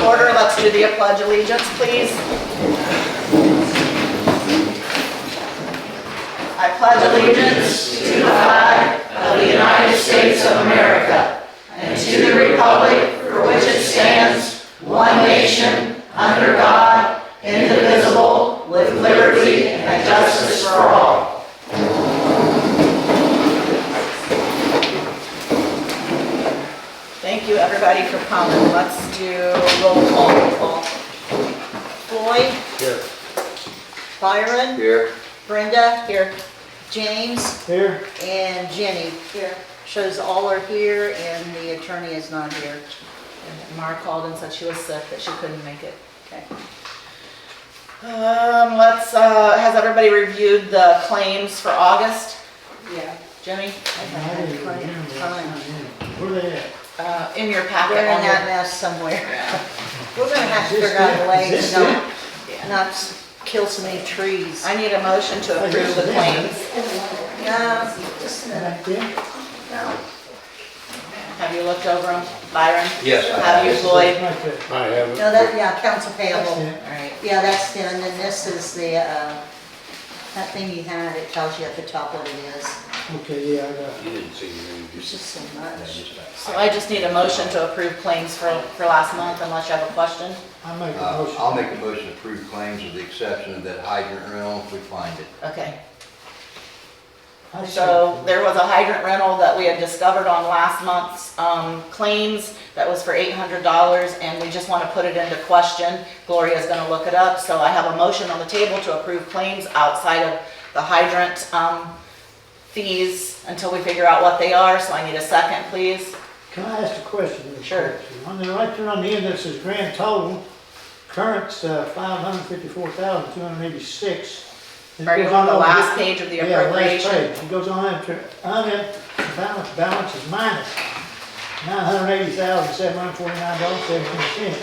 order. Let's do the pledge allegiance, please. I pledge allegiance to the flag of the United States of America and to the republic for which it stands, one nation, under God, indivisible, with liberty and justice for all. Thank you, everybody, for coming. Let's do roll call. Floyd? Here. Byron? Here. Brenda? Here. James? Here. And Jenny? Here. Shows all are here and the attorney is not here. And Mara called and said she was sick, that she couldn't make it. Okay. Has everybody reviewed the claims for August? Yeah. Jimmy? Where are they at? In your packet. They're in on that your- mess somewhere. Yeah. We're gonna have to Is this figure out a it? way Is to this not kill so many trees. I need a motion to Hey, approve this the is it. claims. No, just a minute. Back there? No. Have you looked over them, Byron? Yes, I Have you, Floyd? Right there. I haven't. No, that, yeah, council That's payable. it. Alright. Yeah, that's it, and then this is the, that thing you had, it tells you at the top what it is. Okay, yeah, I got it. You didn't see me. There's just so much. So I just need a motion to approve claims for last month, unless you have a question. I make a motion. I'll make a motion to approve claims with the exception of that hydrant rental if we find it. Okay. I So second. there was a hydrant rental that we had discovered on last month's claims that was for $800, and we just want to put it into question. Gloria's going to look it up, so I have a motion on the table to approve claims outside of the hydrant fees until we figure out what they are, so I need a second, please. Can I ask a question? Sure. On the, right there on the end, that says grand total, current's $554,286. Are you on the last page of the Yeah, last appropriation? page. It goes on after, balance is minus $980,749.17.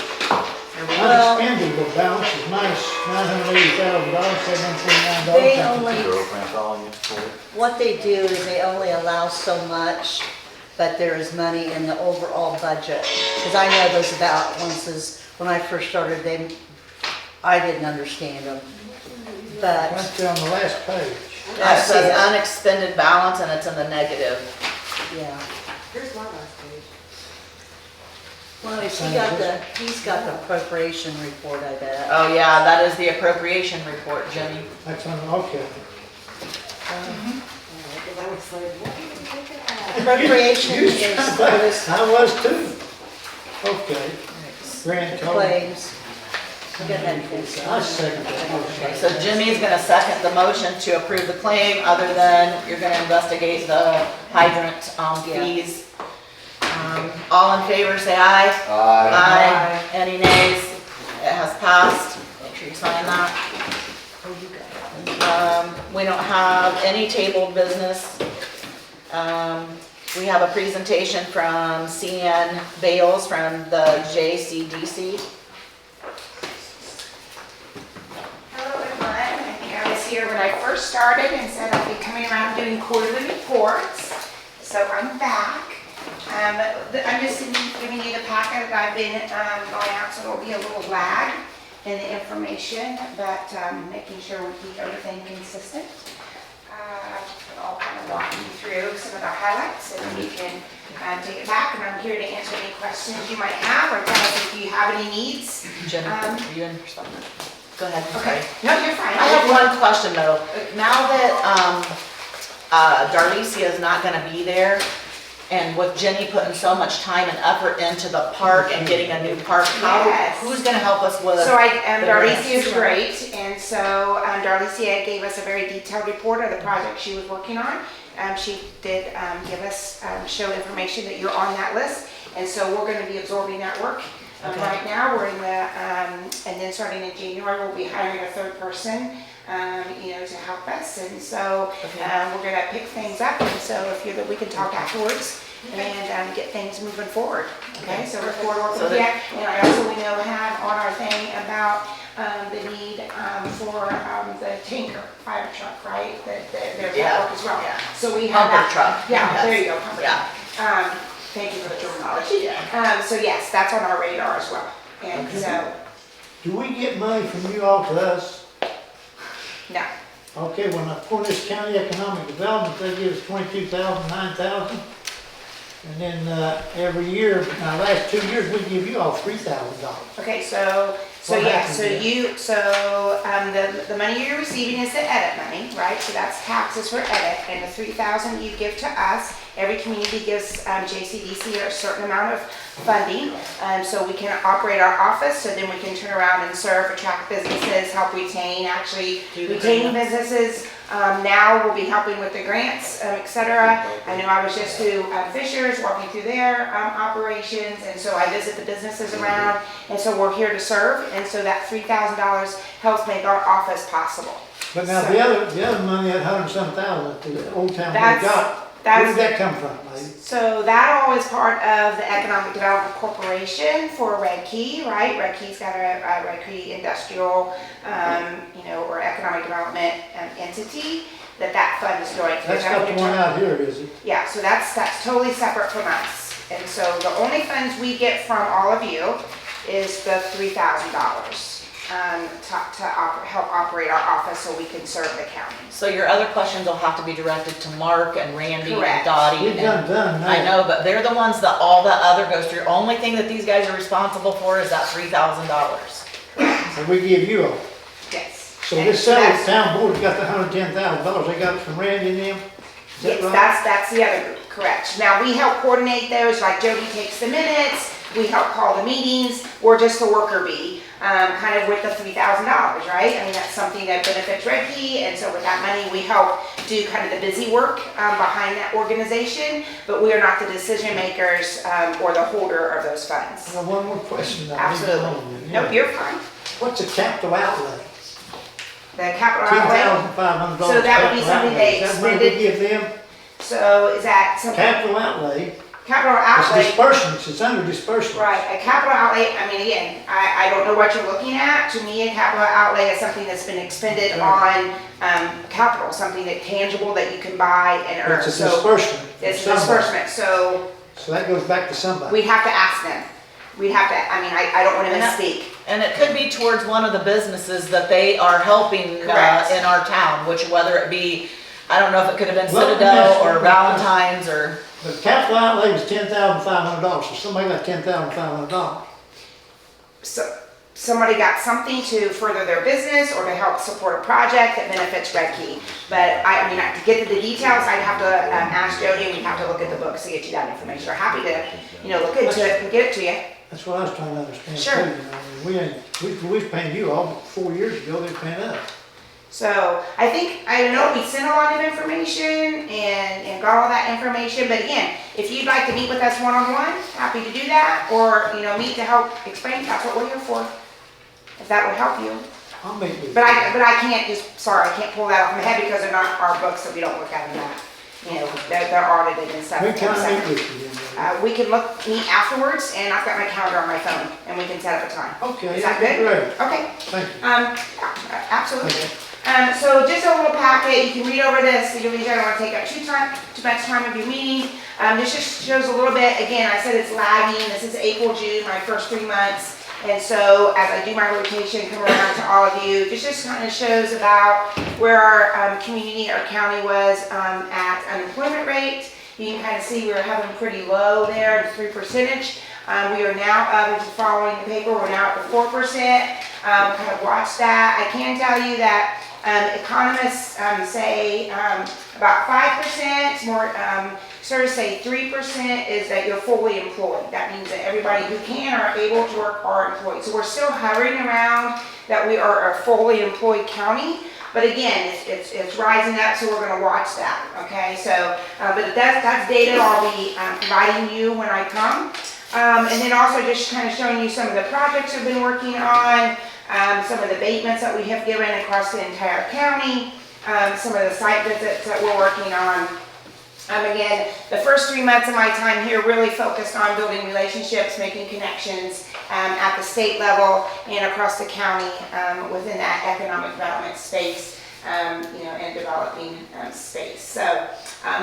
Well- Unexpendable balance is minus $980,749.17. They only, Girlfriend calling you for it? what they do is they only allow so much, but there is money in the overall budget. Because I know those balances, when I first started, I didn't understand them. But, Right there on the last page. That I see says it. unexpended balance, and it's in the negative. yeah. Here's my last page. Well, he's got the appropriation report, I bet. Oh yeah, that is the appropriation report, Jimmy. That's on, okay. Because I was like, what do you think of that? Appropriation is for this I was too. Okay. Grand total. claims. Look at that. I second that motion. So Jimmy's gonna second the motion to approve the claim, other than you're gonna investigate the hydrant fees. All in favor, say aye. Aye. Any nays? It has passed. Make sure you sign that. We don't have any tabled business. We have a presentation from CN Bales from the JCDC. Hello everyone, I think I was here when I first started and said I'd be coming around doing quarterly reports. So I'm back. I'm just giving you the packet that I've been going out, so there'll be a little lag in the information, but making sure we keep everything consistent. I'll kind of walk you through some of the highlights and you can take it back, and I'm here to answer any questions you might have or tell us if you have any needs. Jennifer, are you in or something? Go ahead. Okay, no, you're fine. I have one question though. Now that Darlicia is not gonna be there, and with Jenny putting so much time and effort into the park and getting a new park, Yes. who's gonna help us with? So the Darlicia is rest? great, and so Darlicia gave us a very detailed report of the project she was working on. She did give us, show information that you're on that list, and so we're gonna be absorbing that work. Okay. Right now, we're in the, and then starting in January, we'll be hiring a third person, to help us, and so Okay. we're gonna pick things up, and so if you're, we can talk afterwards and get things moving forward. Okay, so we're forward working So with that, and I also we know have on our thing about the need for the tanker fire truck, right? There's Yeah. that work as well. Yeah. So we have Pumper that. truck. Yeah, Yes. there you go, pumper Yeah. truck. Thank you for the terminology. Yeah. So yes, that's on our radar as well. And Okay. so, Do we get money from you all to us? no. Okay, when I, for this county economic development, they give us 22,000, 9,000. And then, every year, now last 2 years, we give you all $3,000. Okay, so What yeah, happens so then? the money you're receiving is the edit money, right? So that's taxes for edit, and the 3,000 you give to us, every community gives JCDC a certain amount of funding, so we can operate our office, so then we can turn around and serve, attract businesses, help retain, actually Do the retain grants. businesses. Now we'll be helping with the grants, et cetera. I know I was just through Fisher's, walking through their operations, and so I visit the businesses around, and so we're here to serve, and so that $3,000 helps make our office possible. But now, So- the other money, that 100-some-thousand that the old town we That's- got, where did that's- that come from, lady? So that all is part of the Economic Development Corporation for Redkey, right? Redkey's got a Redkey Industrial, or Economic Development entity that fund is going through. That's not the one out here, is it? Yeah, so that's totally separate from us. And so the only funds we get from all of you is the $3,000 to help operate our office so we can serve the county. So your other questions will have to be directed to Mark and Randy and Correct. Dottie. We've done that. I know, but they're the ones that all the other goes through. Only thing that these guys are responsible for is that $3,000. And we give you all. Yes. So And this that's- town board's got the $110,000 they got from Randy and them? Is Yes, that right? that's the other group, correct. Now, we help coordinate those, like Jody takes the minutes, we help call the meetings, we're just the worker bee, kind of with the $3,000, right? I mean, that's something that benefits Redkey, and so with that money, we help do kind of the busy work behind that organization, but we are not the decision makers or the holder of those funds. I got one more question. I need to Absolutely. know. Nope, you're fine. What's a capital outlay? The capital outlay, $10,500. So that would be capital something outlay. they Is that money we expended- give them? so is that something, Capital outlay, capital it's outlay? disbursements, it's under disbursements. Right, a capital outlay, I mean, again, I don't know what you're looking at. To me, a capital outlay is something that's been expended on capital, something that tangible that you can buy and earn. It's a So disbursement. from it's a somebody. disbursement, so So that goes back to somebody. we'd have to ask them. We'd have to, I mean, I don't want to And that- misspeak. And it could be towards one of the businesses that they are helping Correct. in our town, which whether it be, I don't know if it could have been Well, Citadel yes, or yes. Valentine's or, The capital outlay was $10,500, so somebody got $10,500. So somebody got something to further their business or to help support a project that benefits Redkey. But I mean, to get to the details, I'd have to ask Jody, and we'd have to look at the books to get you that information. We're happy to, look into it and get it to you. That's what I was trying to understand too, Sure. you know. I mean, we was paying you all, but 4 years ago, they were paying us. So I know we sent a lot of information and got all that information, but again, if you'd like to meet with us one-on-one, happy to do that, or, meet to help explain, that's what we're here for, if that would help you. I'll meet with you. But I can't I can't pull that off my head because they're not our books, so we don't look at them that, they're audited and stuff. When can I meet with you then? We can meet afterwards, and I've got my calendar on my phone, and we can set up a time. Okay, Is that that'd be good? great. Okay. Thank you. Yeah, absolutely. So just a little packet, you can read over this, you really don't want to take up too much time of your meeting. This just shows a little bit, again, I said it's lagging, this is April, June, my first 3 months. And so as I do my rotation, come around to all of you, this just kind of shows about where our community, our county was at unemployment rate. You can kind of see we're having pretty low there, 3%. We are now, if you're following the paper, we're now at the 4%. Kind of watch that. I can tell you that economists say about 5%, more sort of say 3% is that you're fully employed. That means that everybody who can or are able to work are employed. So we're still hovering around that we are a fully employed county. But again, it's rising up, so we're going to watch that. Okay, so but that's data I'll be providing you when I come. And then also just kind of showing you some of the projects we've been working on, some of the abatements that we have given across the entire county, some of the site visits that we're working on. Again, the first 3 months of my time here really focused on building relationships, making connections at the state level and across the county within that economic development space, and developing space. So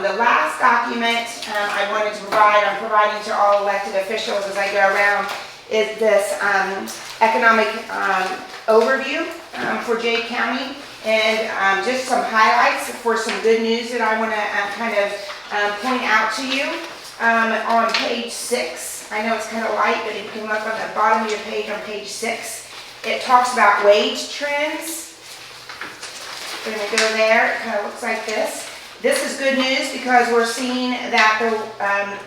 the last document I wanted to provide, I'm providing to all elected officials as I go around, is this economic overview for Jay County, and just some highlights for some good news that I want to kind of point out to you. On page 6, I know it's kind of light, but if you can look on the bottom of your page on page 6, it talks about wage trends. We're going to go there. It kind of looks like this. This is good news because we're seeing that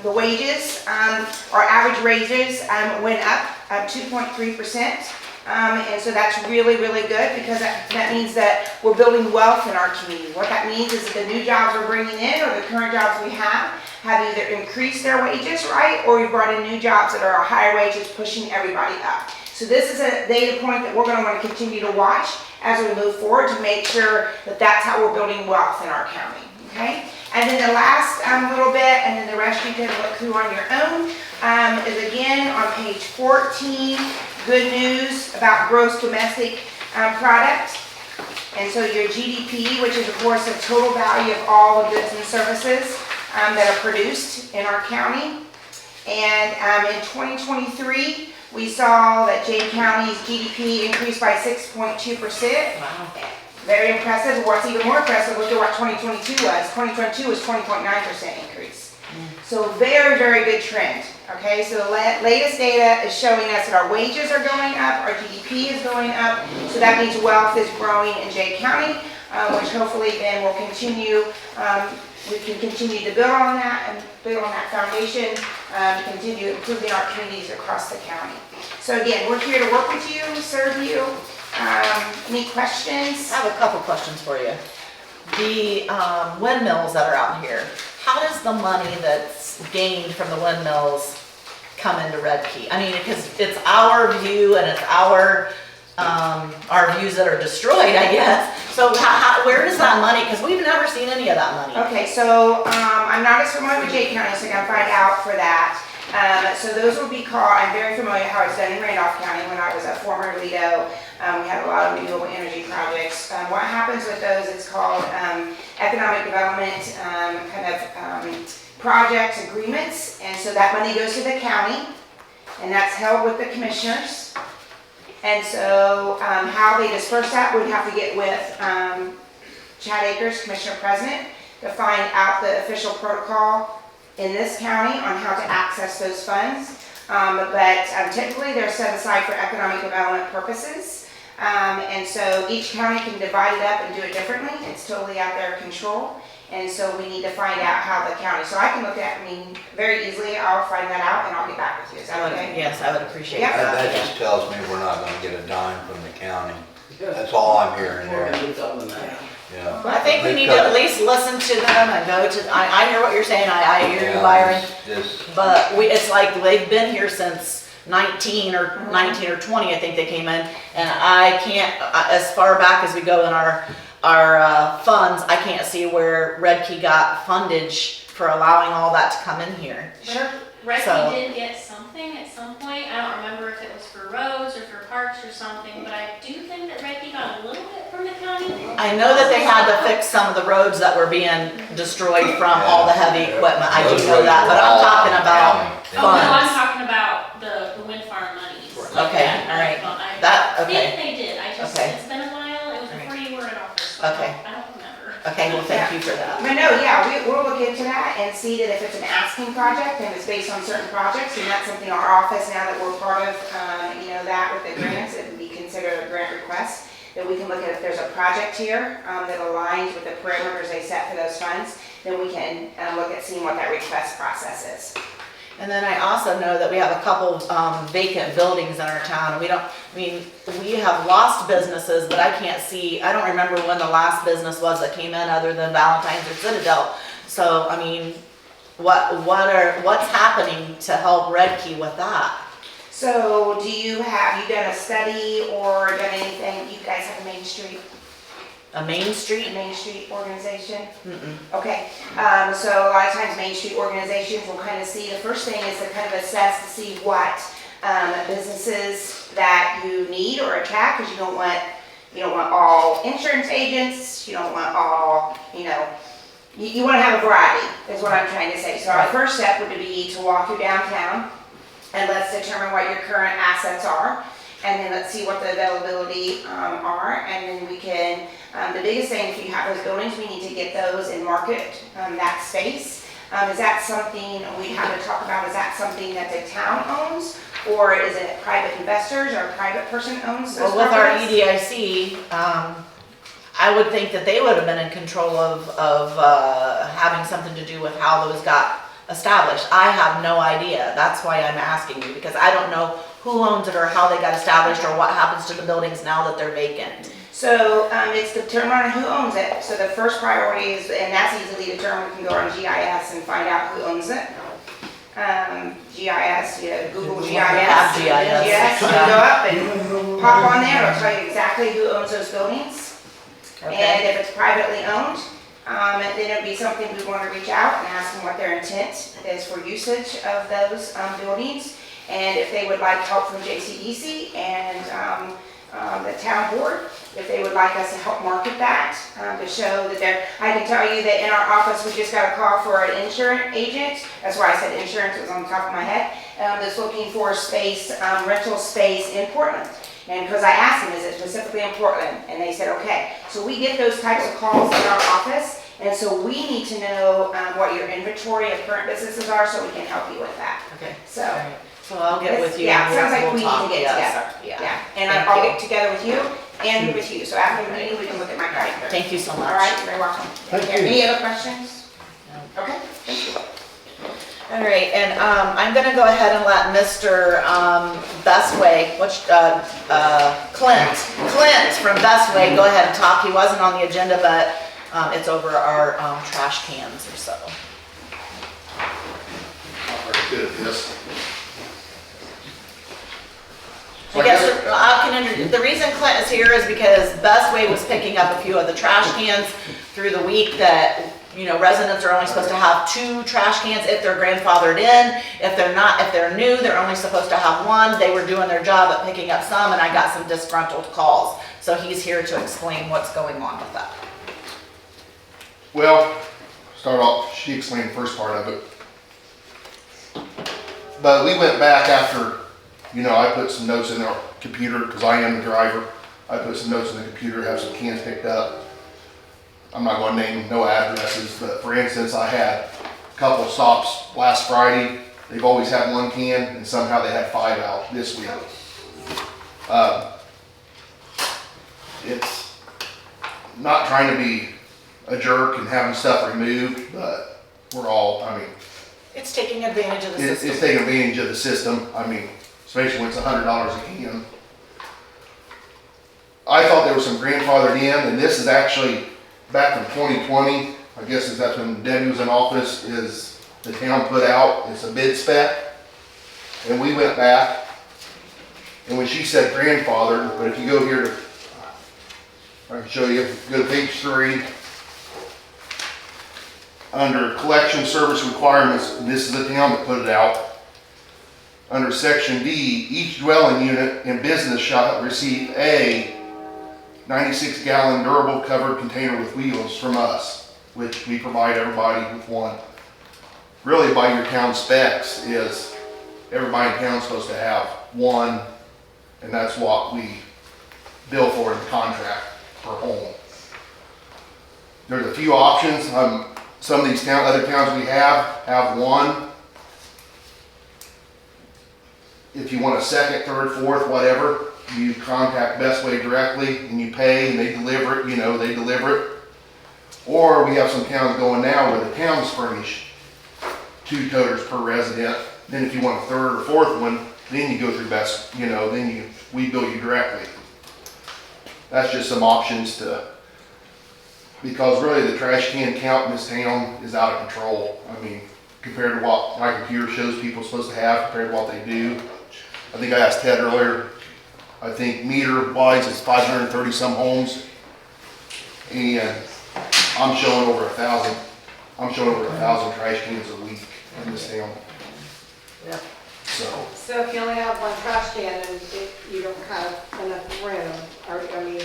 the wages, our average wages went up 2.3%. And so that's really, really good because that means that we're building wealth in our community. What that means is that the new jobs we're bringing in or the current jobs we have either increased their wages, right? Or we brought in new jobs that are higher wages, pushing everybody up. So this is a data point that we're going to want to continue to watch as we move forward to make sure that that's how we're building wealth in our county. Okay, and then the last little bit, and then the rest you can look through on your own, is again on page 14, good news about gross domestic product. And so your GDP, which is of course the total value of all the goods and services that are produced in our county. And in 2023, we saw that Jay County's GDP increased by 6.2%. Wow. Very impressive. What's even more impressive, look at what 2022 was. 2022 was 20.9% increase. So very, very good trend. Okay, so the latest data is showing us that our wages are going up, our GDP is going up, so that means wealth is growing in Jay County, which hopefully then will continue, we can continue to build on that and build on that foundation, continue improving our communities across the county. So again, we're here to work with you, serve you. Any questions? I have a couple questions for you. The windmills that are out here, how does the money that's gained from the windmills come into Redkey? I mean, because it's our view and it's our views that are destroyed, I guess. So where does that money, because we've never seen any of that money. Okay, so I'm not as familiar with Jay County, so I'm going to find out for that. So those will be called, I'm very familiar how it's done in Randolph County when I was a former Lido. We had a lot of renewable energy projects. What happens with those, it's called economic development projects, agreements, and so that money goes to the county, and that's held with the commissioners. And so how they disperse that, we'd have to get with Chad Akers, Commissioner President, to find out the official protocol in this county on how to access those funds. But typically they're set aside for economic development purposes. And so each county can divide it up and do it differently. It's totally out their control. And so we need to find out how the county, so I can look at, very easily, I'll find that out and I'll get back with you. Is that okay? Yes, I would appreciate Yeah. that. That just tells me we're not gonna get a dime from the county. That's all I'm hearing there. Yeah. I think we need to at least listen to them and go to, I hear what you're saying, I hear you, Yeah, Byron. just- But it's like they've been here since 19 or 20, I think they came in. And I can't, as far back as we go in our funds, I can't see where Redkey got fundage for allowing all that to come in here. Redkey So- did get something at some point. I don't remember if it was for roads or for parks or something, but I do think that Redkey got a little bit from the county. I know that they had to fix some of the roads that were being destroyed from all the heavy equipment. I do know that, but I'm talking about Oh, no, I'm funds. talking about the wind farm monies. Okay, all right. That, I okay, think they did. Okay. It's been a while. It was before you were in office. so Okay. I don't remember. okay, well, thank you for that. But no, yeah, we'll look into that and see that if it's an asking project and it's based on certain projects, and that's something our office, now that we're part of, that with the grants, it would be considered a grant request, that we can look at if there's a project here that aligns with the parameters they set for those funds, then we can look at seeing what that request process is. And then I also know that we have a couple vacant buildings in our town. We have lost businesses, but I can't see, I don't remember when the last business was that came in other than Valentine's or Citadel. So, what's happening to help Redkey with that? So have you done a study or done anything, you guys have a Main Street? A Main A Street? Main Street organization? Mm-mm. Okay, so a lot of times Main Street organizations will kind of see, the first thing is to kind of assess to see what businesses that you need or attack, because you don't want all insurance agents, you don't want all, you want to have a variety, is what I'm trying to say. So our first step would be to walk through downtown and let's determine what your current assets are. And then let's see what the availability are, and then we can, the biggest thing, if you have those buildings, we need to get those and market that space. Is that something we have to talk about? Is that something that the town owns? Or is it private investors or a private person owns those Well, with our properties? EDIC, I would think that they would have been in control of having something to do with how those got established. I have no idea. That's why I'm asking you, because I don't know who owns it or how they got established or what happens to the buildings now that they're vacant. So it's determined on who owns it. So the first priority is, and that's easily determined, we can go on GIS and find out who owns it. GIS, Google GIS. We have GIS. Yes, you can go up and pop on there, it'll tell you exactly who owns those buildings. And Okay, if it's privately owned, then it'd be something we want to reach out and ask them what their intent is for usage of those buildings. And if they would like help from JCDC and the town board, if they would like us to help market that, to show that they're, I can tell you that in our office, we just got a call for an insurance agent. That's why I said insurance, it was on the top of my head. That's looking for space, rental space in Portland. And because I asked them, is it specifically in Portland? And they said, okay. So we get those types of calls in our office. And so we need to know what your inventory of current businesses are so we can help you with that. okay. So. All right. So I'll get with you. Yeah, it and sounds like we'll we need talk. to get Yes. together. Yeah. And Thank I'll you. get together with you and with you. So after the meeting, we can look at my calendar. Thank you so much. All right, you're very welcome. Thank you. Any other questions? Okay, thank you. All right, and I'm gonna go ahead and let Mr. Bestway, Clint from Bestway, go ahead and talk. He wasn't on the agenda, but it's over our trash cans or so. Not very good at this. I guess the reason Clint is here is because Bestway was picking up a few of the trash cans through the week that, you know, residents are only supposed to have 2 trash cans if they're grandfathered in. If they're not, if they're new, they're only supposed to have 1. They were doing their job at picking up some, and I got some disgruntled calls. So he's here to explain what's going on with that. Well, start off, she explained the first part of it. But we went back after, you know, I put some notes in our computer, because I am the driver. I put some notes in the computer, have some cans picked up. I'm not going to name no addresses, but for instance, I had a couple of stops last Friday. They've always had 1 can, and somehow they had 5 out this week. It's not trying to be a jerk and having stuff removed, but we're all, I mean, It's taking advantage of the it's system. taking advantage of the system. I mean, especially when it's $100 a can. I thought there was some grandfathered in, and this is actually back from 2020. I guess that's when Debbie was in office, is the town put out, it's a bid spec. And we went back, and when she said grandfathered, but if you go here to, I can show you, go to page 3. Under collection service requirements, and this is the town that put it out. Under section D, each dwelling unit in business shall receive a 96-gallon durable covered container with wheels from us, which we provide everybody with 1. Really by your town specs is everybody in town's supposed to have 1, and that's what we bill for in the contract per home. There's a few options. Some of these other towns we have 1. If you want a second, third, fourth, whatever, you contact Bestway directly and you pay and they deliver it, you know, they deliver it. Or we have some towns going now where the towns furnish 2 toters per resident. Then if you want a third or fourth one, then you go through Best, you know, we bill you directly. That's just some options because really the trash can count in this town is out of control. I mean, compared to what my computer shows people are supposed to have, compared to what they do. I think I asked Ted earlier, I think meter wise it's 530 some homes. And I'm showing over 1,000. I'm showing over 1,000 trash cans a week in this town. Yep. So if you only have 1 trash can and you don't have enough room, or, I mean,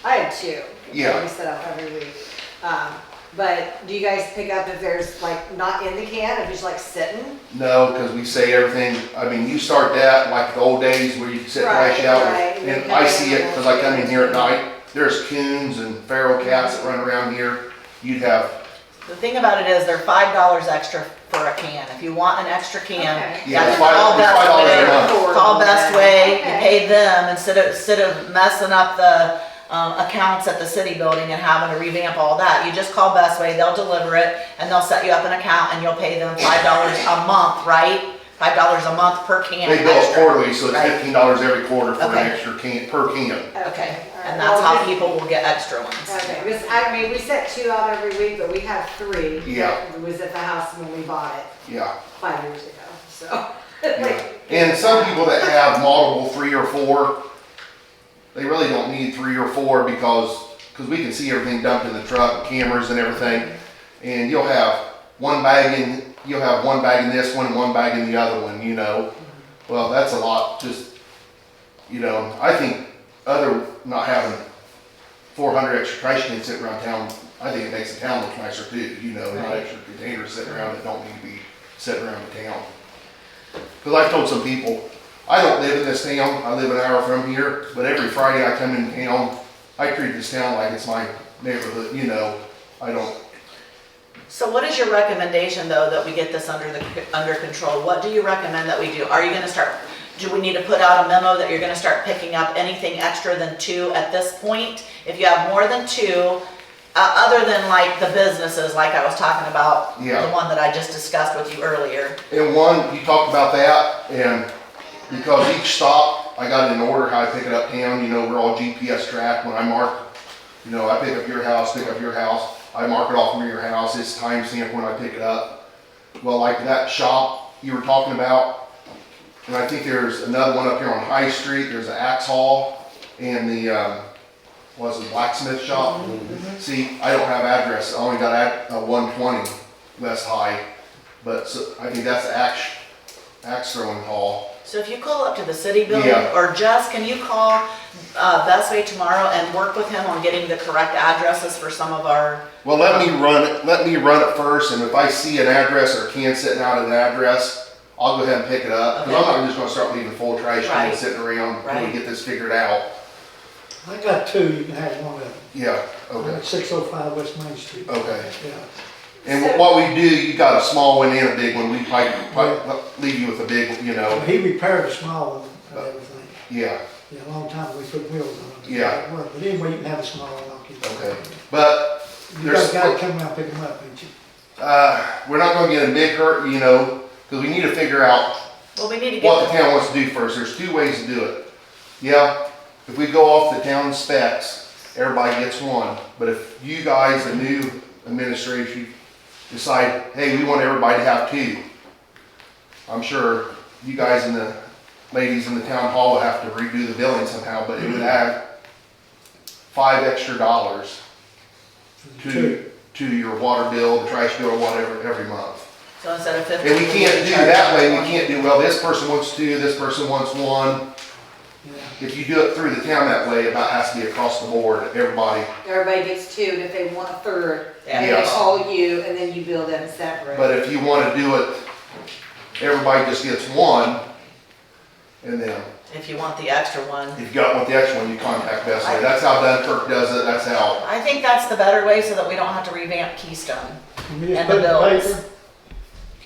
I had 2. Yeah. We set up every week. But do you guys pick up if there's like not in the can, if it's like sitting? No, because we say everything, I mean, you start that like the old days where you could sit trash Right, out. right. And I see it, because I come in here at night, there's coons and feral cats that run around here. You'd have, The thing about it is they're $5 extra for a can. If you want an extra can, Okay. you Yeah, have it's to call $5 Best a Way. month. Call Best Way, you Okay. pay them instead of messing up the accounts at the city building and having to revamp all that. You just call Best Way, they'll deliver it, and they'll set you up an account, and you'll pay them $5 a month, right? $5 a month per can they bill it extra. quarterly, so it's Right. $15 every quarter for an Okay. extra can, per can. Okay, all right. and that's Well, how people will get extra ones. Okay, because I mean, we set 2 out every week, but we have 3. Yeah. That was at the house when we bought it Yeah. 5 years ago, so. Yeah. like- And some people that have multiple 3 or 4, they really don't need 3 or 4 because we can see everything dumped in the truck, cameras and everything. And you'll have one bag in this one and one bag in the other one, you know. Well, that's a lot, just, you know, I think not having 400 extra trash cans sitting around town, I think it makes the town look nicer too, you know, not extra containers sitting around that don't need to be sitting around the town. Because I've told some people, I don't live in this town, I live an hour from here, but every Friday I come in town, I treat this town like it's my neighborhood, you know, I don't, So what is your recommendation, though, that we get this under control? What do you recommend that we do? Are you gonna start, do we need to put out a memo that you're gonna start picking up anything extra than 2 at this point? If you have more than 2, other than like the businesses, like I was talking about, Yeah. the one that I just discussed with you earlier. and one, you talked about that, and because each stop, I got it in order how I pick it up town, you know, we're all GPS tracked, when I mark, you know, I pick up your house, I mark it off near your house, it's timestamped when I pick it up. Well, like that shop you were talking about, and I think there's another one up here on High Street, there's an axe haul, and the, blacksmith shop. See, I don't have address, I only got 120 West High, but so, I think that's the axe throwing hall. So if you call up to the city building, Yeah. or Jess, can you call Best Way tomorrow and work with him on getting the correct addresses for some of our, Well, let me run it first, and if I see an address or a can sitting out at an address, I'll go ahead and pick it up, because I'm not just gonna start leaving full trash cans Right. sitting around until we Right. get this figured out. I got 2, you can have one of them. Yeah, okay, At 605 West Main Street. okay. Yeah. And what we do, you got a small one and a big one, we pipe, leave you with a big, you know, He repaired the small one and everything. yeah, Yeah, a long time ago, we put wheels on it. Yeah. It worked. But anyway, you can have a small one, I'll keep it. okay. But You got a guy to come around and pick them up, ain't you? we're not gonna get in a big hurt, you know, because we need to figure out well, we need to what get, the town wants to do first. There's 2 ways to do it. Yeah, if we go off the town specs, everybody gets one. But if you guys, the new administration, decide, hey, we want everybody to have 2, I'm sure you guys and the ladies in the town hall will have to redo the billing somehow, but it would add $5 extra to your water bill, the trash bill, or whatever, every month. so instead of 50. And we can't do that way, we can't do, well, this person wants 2, this person wants 1. Yeah. If you do it through the town that way, it about has to be across the board, everybody. Everybody gets 2, and if they want a third, Yeah. they Yes. call you, and then you bill them separate. But if you wanna do it, everybody just gets 1, and then If you want the extra one. if you want the extra one, you contact Best Way. That's how Dunkirk does it, that's how. I think that's the better way so that we don't have to revamp Keystone. Can we just And put the it in bills. paper?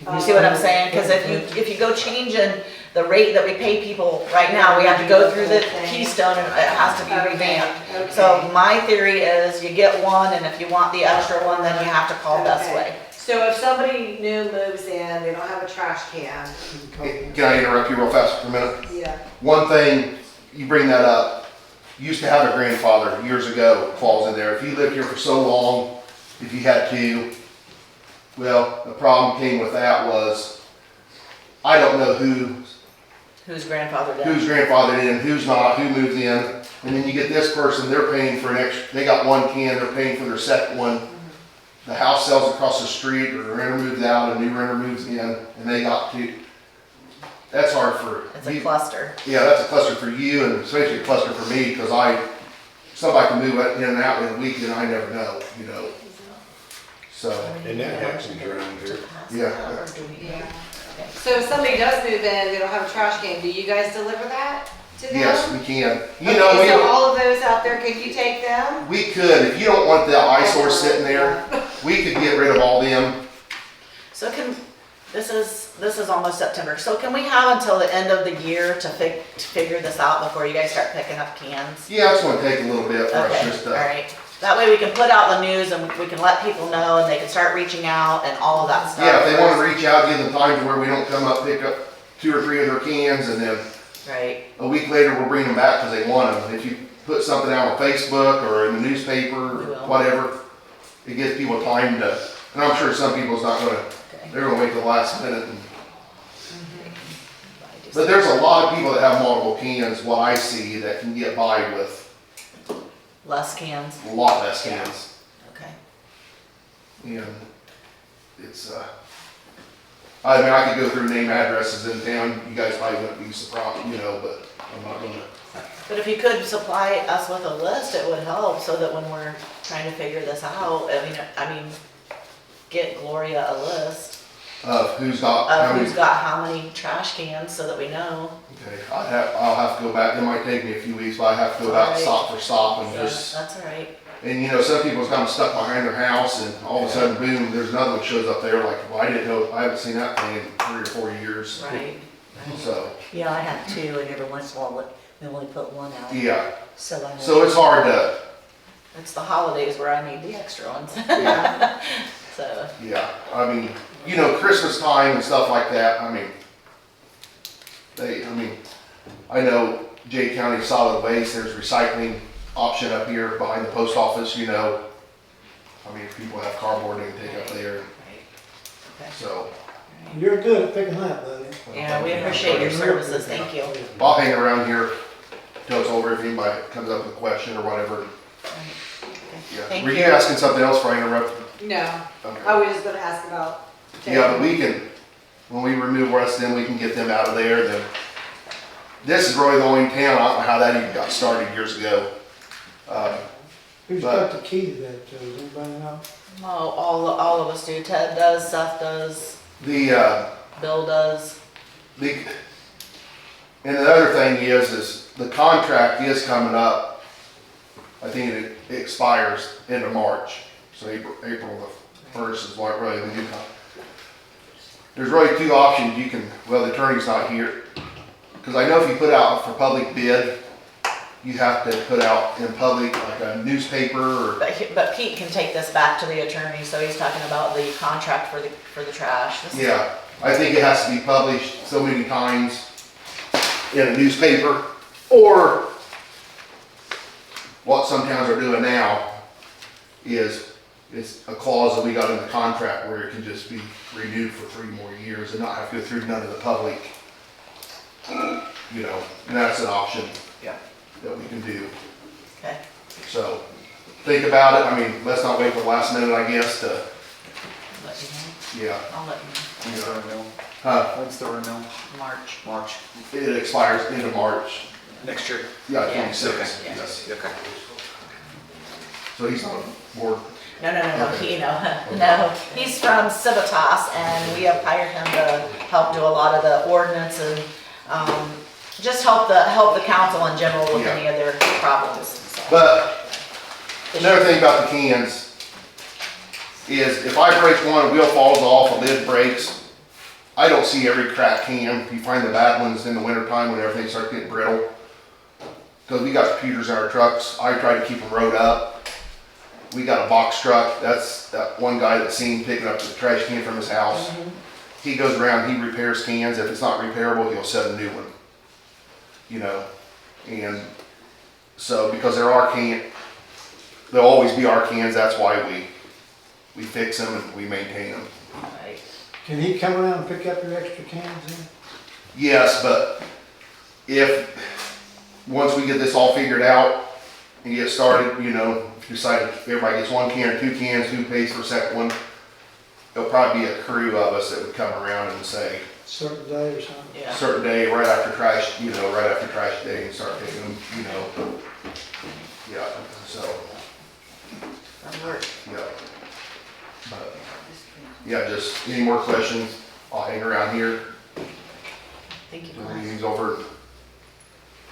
Can You see what I'm saying? Because if you go changing the rate that we pay people right now, we have to go through the Keystone and it has to be revamped. Okay. So my theory is you get 1, and if you want the extra one, then you have to call Best Okay. Way. So if somebody new moves in, they don't have a trash can, Can I interrupt you real fast for a minute? yeah, One thing, you bring that up, you used to have a grandfather years ago clause in there. If you lived here for so long, if you had 2, well, the problem came with that was, I don't know Who's grandfathered in? who's grandfathered in, who's not, who moves in. And then you get this person, they're paying for an extra, they got 1 can, they're paying for their second one. The house sells across the street, or the renter moves out, a new renter moves in, and they got 2. That's hard for. It's a cluster. Yeah, that's a cluster for you, and especially a cluster for me, because somebody can move in and out in a week, and I never know, you know. So, And that happens around here. Yeah. Or do we? Yeah. Okay. So if somebody does move in, they don't have a trash can, do you guys deliver that to them? yes, we can. You Okay, know, so all of those out there, can you take them? we could, if you don't want the eyesore sitting there, we could get rid of all them. So this is almost September, so can we have until the end of the year to figure this out before you guys start picking up cans? Yeah, it's gonna take a little bit for us Okay, just all to, right. That way we can put out the news and we can let people know and they can start reaching out and all of that stuff. yeah, if they wanna reach out, give them time to where we don't come up, pick up 2 or 3 of their cans, and then Right, a week later, we'll bring them back because they want them. If you put something out on Facebook or in the newspaper We or will. whatever, it gives people time to, and I'm sure some people's not gonna, okay. they're gonna wait till the last minute. But there's a lot of people that have multiple cans, what I see, that can get by with Less cans, a lot less cans. okay. And it's, I mean, I could go through name addresses in town, you guys probably wouldn't be surprised, you know, but I'm not gonna. But if you could supply us with a list, it would help so that when we're trying to figure this out, I mean, get Gloria a list Of who's got, how of many. who's got how many trash cans so that we know. Okay, I'll have to go back, it might take me a few weeks, but I have to go back Alright. stop for stop and Yeah, just, that's all right. and you know, some people's got them stuck behind their house and all of a sudden, boom, there's another one shows up there, like, well, I didn't know, I haven't seen that thing in 3 or 4 years. Right. So, Yeah, I have two, and every once in a while, we only put one out, yeah, so I know. so it's hard to, It's the holidays where I need the extra ones. Yeah. So, yeah, I mean, you know, Christmas time and stuff like that, I mean, I know Jay County Solid Waste, there's recycling option up here behind the post office, you know. I mean, if people have cardboard, they can take up there, right. Okay. so. You're good at picking up, buddy. Yeah, we appreciate your services, thank you. I'll hang around here till it's over if anybody comes up with a question or whatever. Yeah. Thank Were you you. asking something else before I interrupted? No, Okay. I was just gonna ask about. Yeah, but we can, when we remove rest, then we can get them out of there, then. This is really the only town, I don't know how that even got started years ago. Who's got the key to that, Joe? Does anybody know? Oh, all of us do. Ted does, Seth does, The, Bill does. and the other thing is the contract is coming up. I think it expires end of March, so April the 1st is what really the new contract. There's really 2 options, you can, well, the attorney's not here. Because I know if you put out for public bid, you have to put out in public, like a newspaper or, But Pete can take this back to the attorney, so he's talking about the contract for the trash. This is- yeah. I think it has to be published so many times in a newspaper, or what some towns are doing now is a clause that we got in the contract where it can just be renewed for 3 more years and not have to go through none of the public, you know, and that's an option. Yeah. That we can do. Okay. So, think about it, I mean, let's not wait till the last minute, I guess, to, Let you know. yeah. I'll let you When's the renewal? When's the renewal? know. March. March, It expires end of March, next year? yeah, Yeah. 26, Okay. yes. Okay. So he's on board. No, Okay. no, he's from Civitas and we have hired him to help do a lot of the ordinance and, just help the council in general with Yeah. any of their problems. so. But another thing about the cans is if I break one, a wheel falls off, a lid breaks, I don't see every cracked can. You find the bad ones in the wintertime when everything starts getting brittle. Because we got computers in our trucks, I try to keep them rode up. We got a box truck, that's that one guy that's seen picking up the trash can from his house. He goes around, he repairs cans, if it's not repairable, he'll set a new one. You know, and so because there are there'll always be our cans, that's why we fix them and we maintain them. Right. Can he come around and pick up your extra cans then? Yes, but once we get this all figured out and get started, you know, if you decide everybody gets 1 can or 2 cans, who pays for the second one? There'll probably be a crew of us that would come around and say, Certain day or something? Yeah. certain day, right after trash day and start picking them, you know. Yeah, so, That'll work. yeah. But yeah, just any more questions, I'll hang around here. Thank you. The All meeting's over.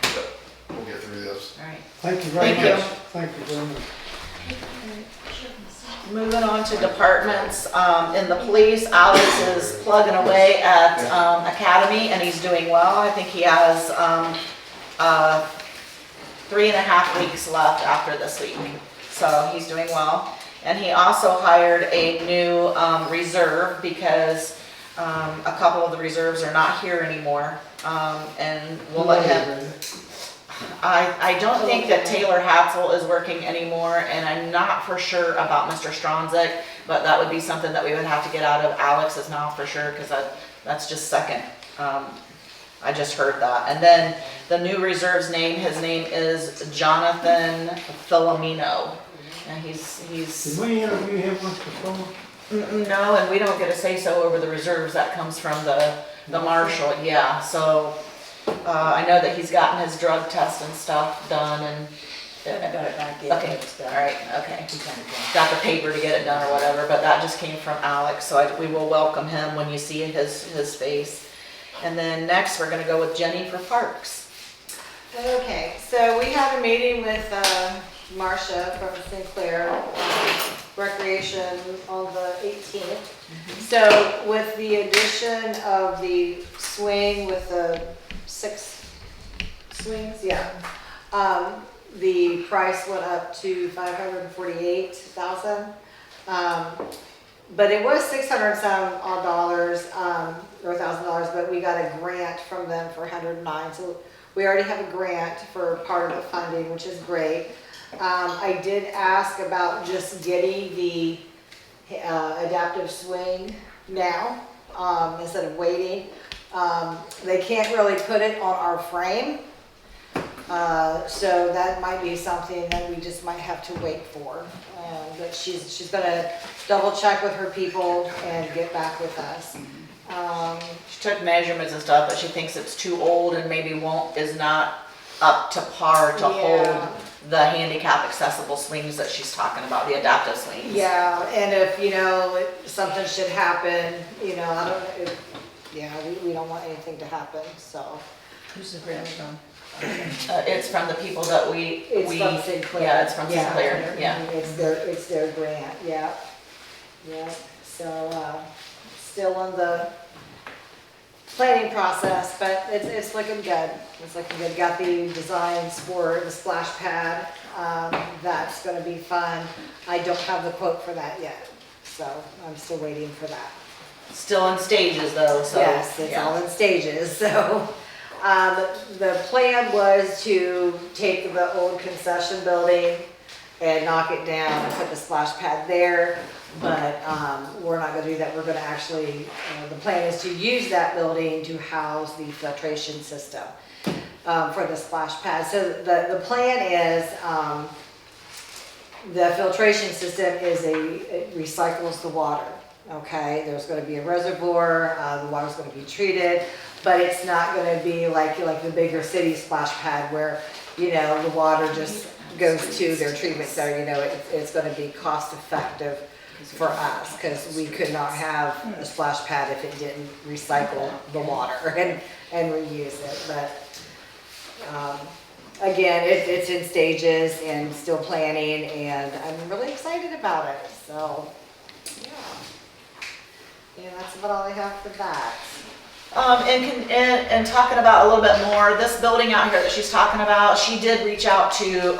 But we'll get through this. right. Thank you very Thank you. much. Thank you very much. Moving on to departments, in the police, Alex is plugging away at, Academy, and he's doing well. I think he has, 3.5 weeks left after this week, so he's doing well. And he also hired a new, reserve because, a couple of the reserves are not here anymore. And we'll let him, I don't think that Taylor Hatzel is working anymore, and I'm not for sure about Mr. Stronzik, but that would be something that we would have to get out of Alex's mouth for sure, because that's just second. I just heard that. And then the new reserve's name, his name is Jonathan Filomeno. And he's, Did we interview him once before? no, and we don't get a say-so over the reserves, that comes from the marshal, yeah, so, I know that he's gotten his drug test and stuff done and. I got it back in. Okay, all right, okay. Got the paper to get it done or whatever, but that just came from Alex, so we will welcome him when you see his face. And then next, we're gonna go with Jenny for parks. Okay, so we had a meeting with Marcia from Sinclair Recreation on the 18th. So with the addition of the swing with the 6 swings, yeah, the price went up to $548,000. But it was $600 some odd dollars, or $1,000, but we got a grant from them for $109. So we already have a grant for part of the funding, which is great. I did ask about just getting the adaptive swing now, instead of waiting. They can't really put it on our frame. So that might be something that we just might have to wait for. But she's gonna double check with her people and get back with us. She took measurements and stuff, but she thinks it's too old and maybe is not up to par to hold the handicap accessible swings that she's talking about, the adaptive swings. Yeah, and if, something should happen, I don't know, we don't want anything to happen, so. Who's the grant from? It's from the people that It's from Sinclair. Yeah, it's from Sinclair, yeah. It's their grant, yeah. Yeah, so, still in the planning process, but it's looking good. It's looking good. Got the designs for the splash pad. That's gonna be fun. I don't have the quote for that yet, so I'm still waiting for that. Still in stages though, so. Yes, it's yeah. all in stages, so. The plan was to take the old concession building and knock it down and put the splash pad there, but we're not gonna do that. We're gonna actually, the plan is to use that building to house the filtration system for the splash pad. So the plan is, the filtration system it recycles the water. Okay, there's gonna be a reservoir, the water's gonna be treated, but it's not gonna be like the bigger city splash pad where, the water just goes to their treatment center. It's gonna be cost effective for us, because we could not have a splash pad if it didn't recycle the water and reuse it. But again, it's in stages and still planning, and I'm really excited about it, so, yeah. Yeah, that's about all I have for that. And talking about a little bit more, this building out here that she's talking about, she did reach out to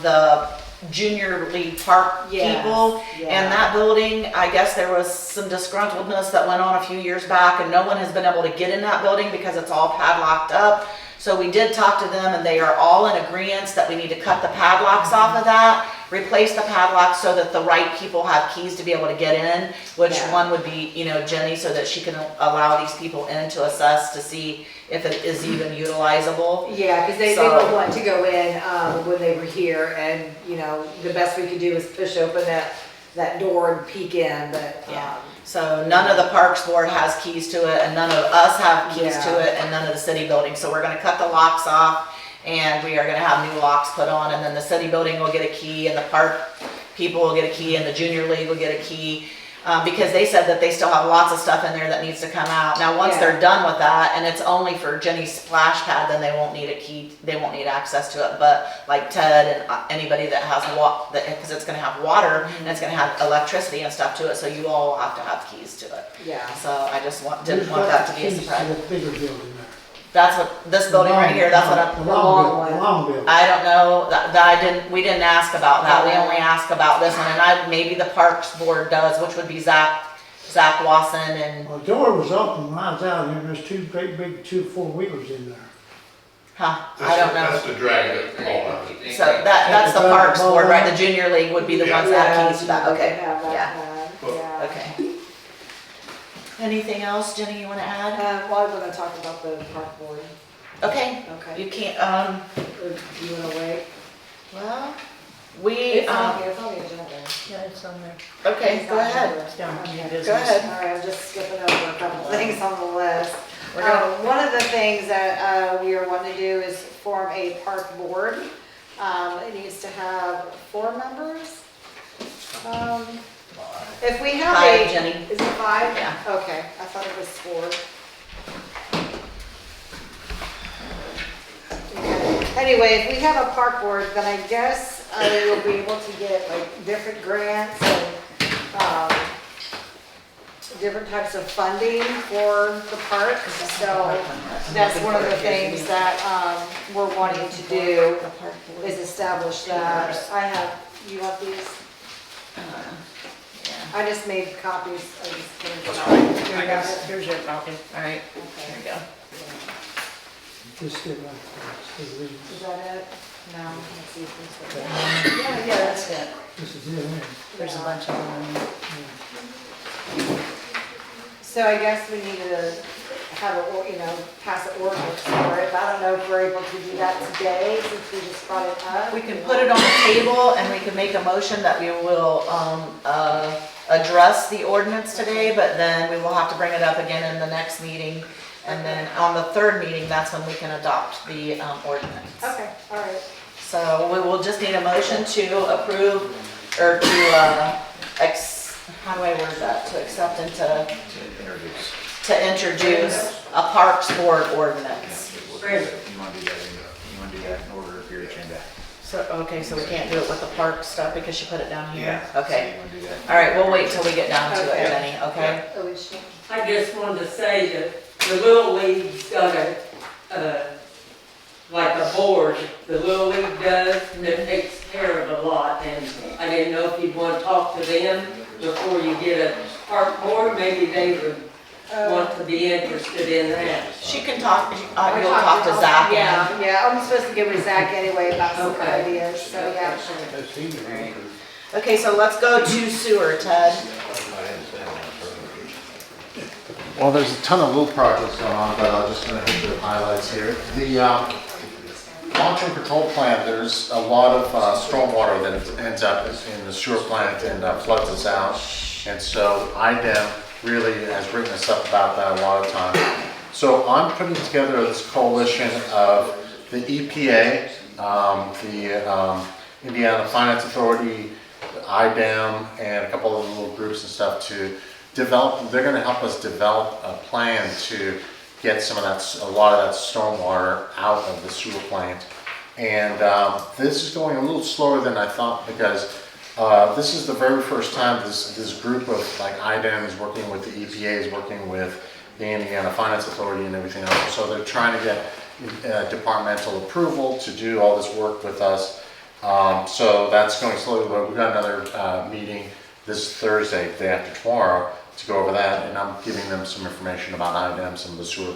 the Junior League Park people. And that building, I guess there was some disgruntledness that went on a few years back, and no one has been able to get in that building because it's all padlocked up. So we did talk to them, and they are all in agreement that we need to cut the padlocks off of that, replace the padlocks so that the right people have keys to be able to get in, which one would be, Jenny, so that she can allow these people in to assess to see if it is even utilizable. Yeah, because they don't want to go in when they were here, and, the best we could do is push open that door and peek in, but. So none of the Parks Board has keys to it, and none of us have keys to it, and none of the city buildings. So we're gonna cut the locks off, and we are gonna have new locks put on, and then the city building will get a key, and the park people will get a key, and the Junior League will get a key. Because they said that they still have lots of stuff in there that needs to come out. Now, once they're done with that, and it's only for Jenny's splash pad, then they won't need a key, they won't need access to it. But like Ted and anybody that has because it's gonna have water and it's gonna have electricity and stuff to it, so you all have to have keys to it. Yeah. So I just didn't want that to be a Keys surprise. to the bigger building there. That's what, this building right here, that's what I'm. The long building. I don't know, we didn't ask about that, we only asked about this one, and maybe the Parks Board does, which would be Zach Wasson and, Well, the door was open when I was out here, and there's two great big 4-wheelers in there. I don't know. That's the drag it all out. So that's the Parks Board, right, the junior league would be the ones that have keys to that, okay, yeah, Yeah. okay. Anything else, Jenny, you wanna add? Well, I was gonna talk about the park board. Okay, Okay. you can't, Or do you wanna wait? well, we, It's on the agenda. Yeah, it's on there. okay, go ahead, It's down in new go business. ahead. All right, I'm just skipping over a couple things on the list. We're gonna- One of the things that we are wanting to do is form a park board. It needs to have 4 members. If we have 5, Jenny. Is it 5? Yeah. Okay, I thought it was 4. Okay. Anyway, if we have a park board, then I guess we'll be able to get like different grants and different types of funding for the park. So that's one of the things that we're wanting to do is establish that. You want these? Yeah. I just made copies. I just didn't- Here you go. Here's your copy. All right, Okay. here you go. Just sit right there. Just leave Is it. that it? No. Let's see if this is- Yeah, that's it. This is it, here. There's a bunch of them. So I guess we need to have pass an ordinance for it, but I don't know if we're able to do that today since we just brought it up. We can put it on the table and we can make a motion that we will address the ordinance today, but then we will have to bring it up again in the next meeting. And then on the 3rd meeting, that's when we can adopt the ordinance. Okay, all right. So we will just need a motion to approve, or to, how do I word that? To accept and to introduce a Parks Board ordinance. You wanna do that in order of your agenda? So, okay, so we can't do it with the park stuff because she put it down here? Yeah. Okay, You wanna do that? all right, we'll wait till we get down to it, Okay. Jenny, okay? Alicia? I just wanted to say that the Little League's got like a board, the Little League does, that takes care of a lot, and I didn't know if you'd want to talk to them before you get a park board, maybe they would want to be interested in that. She can talk, you'll talk to Zach and. Yeah, I'm supposed to get with Zach anyway about some Okay. ideas, so yeah. Okay, so let's go to sewer, Ted. Well, there's a ton of little projects going on, but I'm just gonna hit the highlights here. The long-term control plant, there's a lot of stormwater that ends up in the sewer plant and floods us out. And so IDEM really has written us up about that a lot of time. So I'm putting together this coalition of the EPA, the Indiana Finance Authority, IDEM, and a couple of little groups and stuff to develop. They're going to help us develop a plan to get some of that, a lot of that stormwater out of the sewer plant. And this is going a little slower than I thought because this is the very first time this group of like IDEM is working with the EPA, is working with the Indiana Finance Authority and everything else. So they're trying to get departmental approval to do all this work with us. So that's going slowly, but we've got another meeting this Thursday, the day after tomorrow, to go over that, and I'm giving them some information about IDEM, some of the sewer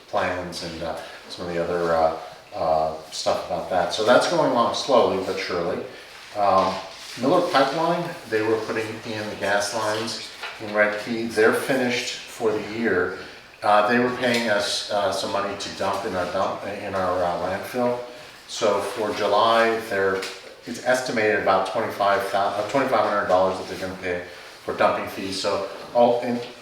plans, and some of the other stuff about that. So that's going along slowly but surely. Miller Pipeline, they were putting in the gas lines in Redkey. They're finished for the year. They were paying us some money to dump in our landfill. So for July, it's estimated about $2,500 that they're going to pay for dumping fees. So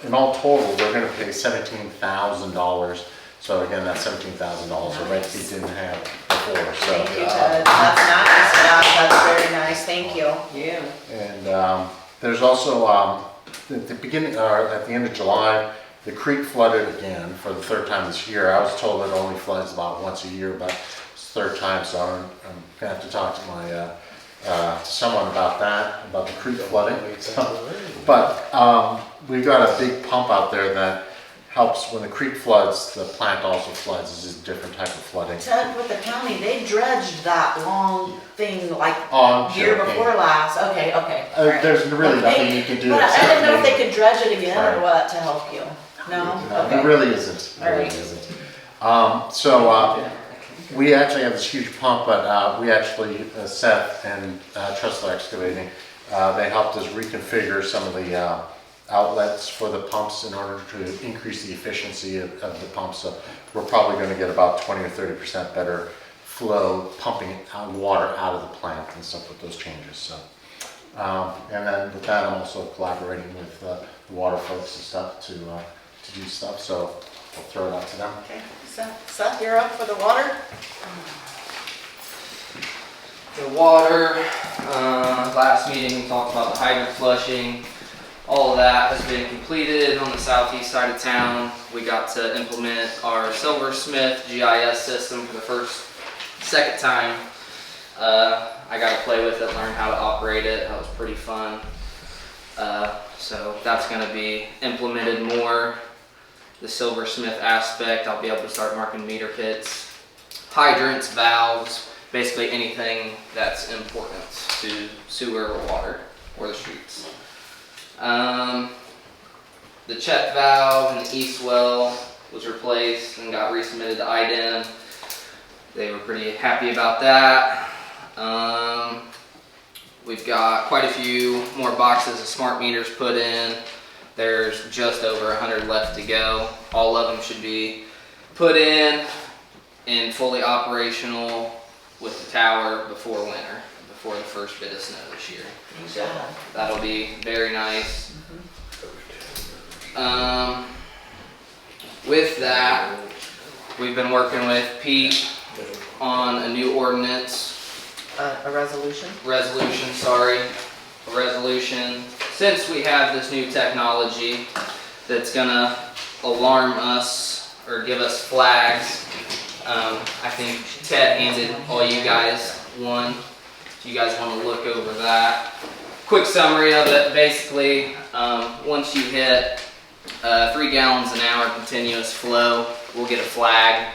in all total, they're going to pay $17,000. So again, that's $17,000 that Redkey didn't have before. So, Thank you, Ted, that's nice, yeah, that's very nice, thank you. Yeah. And there's also at the beginning, or at the end of July, the creek flooded again for the third time this year. I was told it only floods about once a year, but it's the third time, so I'm gonna have to talk to my, to someone about that, about the creek flooding. But we've got a big pump out there that helps when the creek floods, the plant also floods. It's just a different type of flooding. Ted, with the county, they dredged that long thing like On year Cherokee. before last. Okay, okay. all right. There's really Okay. nothing you can do. But I except didn't know if they maybe- could dredge it again or Right. what to help you. No? No, Okay. it really isn't. It All really right. isn't. So we actually have this huge pump, but we actually, Seth and Trestle Excavating, they helped us reconfigure some of the outlets for the pumps in order to increase the efficiency of the pump. So we're probably going to get about 20 or 30% better flow pumping water out of the plant and stuff with those changes. So, and then with that, I'm also collaborating with the water folks and stuff to do stuff. So I'll throw it out to them. Okay, Seth, you're up for the water? The water, last meeting we talked about the hydrant flushing. All of that has been completed on the southeast side of town. We got to implement our Silversmith GIS system for the second time. I got to play with it, learn how to operate it. That was pretty fun. So that's going to be implemented more. The Silversmith aspect, I'll be able to start marking meter pits, hydrants, valves, basically anything that's important to sewer or water or the streets. The check valve in the east well was replaced and got resubmitted to IDEM. They were pretty happy about that. We've got quite a few more boxes of smart meters put in. There's just over 100 left to go. All of them should be put in and fully operational with the tower before winter, before the first bit of snow this year. So that'll be very nice. With that, we've been working with Pete on a new ordinance. A resolution? A resolution. Since we have this new technology that's gonna alarm us or give us flags, I think Ted handed all you guys one. If you guys want to look over that. Quick summary of it, basically, once you hit 3 gallons an hour continuous flow, we'll get a flag.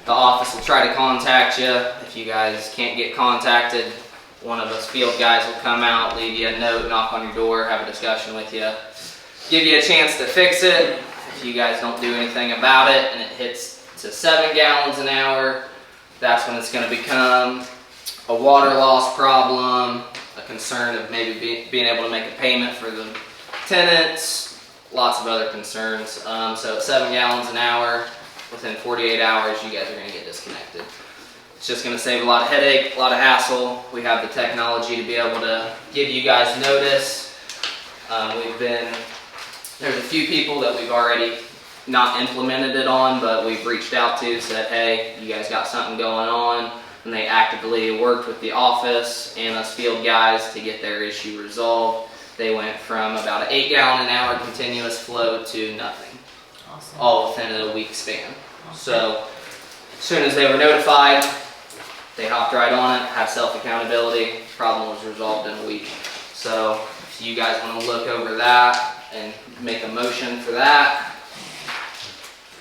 The office will try to contact you. If you guys can't get contacted, one of us field guys will come out, leave you a note, knock on your door, have a discussion with you, give you a chance to fix it. If you guys don't do anything about it and it hits to 7 gallons an hour, that's when it's going to become a water loss problem, a concern of maybe being able to make a payment for the tenants, lots of other concerns. So at 7 gallons an hour, within 48 hours, you guys are going to get disconnected. It's just going to save a lot of headache, a lot of hassle. We have the technology to be able to give you guys notice. There's a few people that we've already not implemented it on, but we've reached out to, said, hey, you guys got something going on, and they actively worked with the office and us field guys to get their issue resolved. They went from about an 8 gallon an hour continuous flow to nothing. Awesome. All within a week span. So as soon as they were notified, they hopped right on it, had self-accountability, problem was resolved in a week. So if you guys want to look over that and make a motion for that.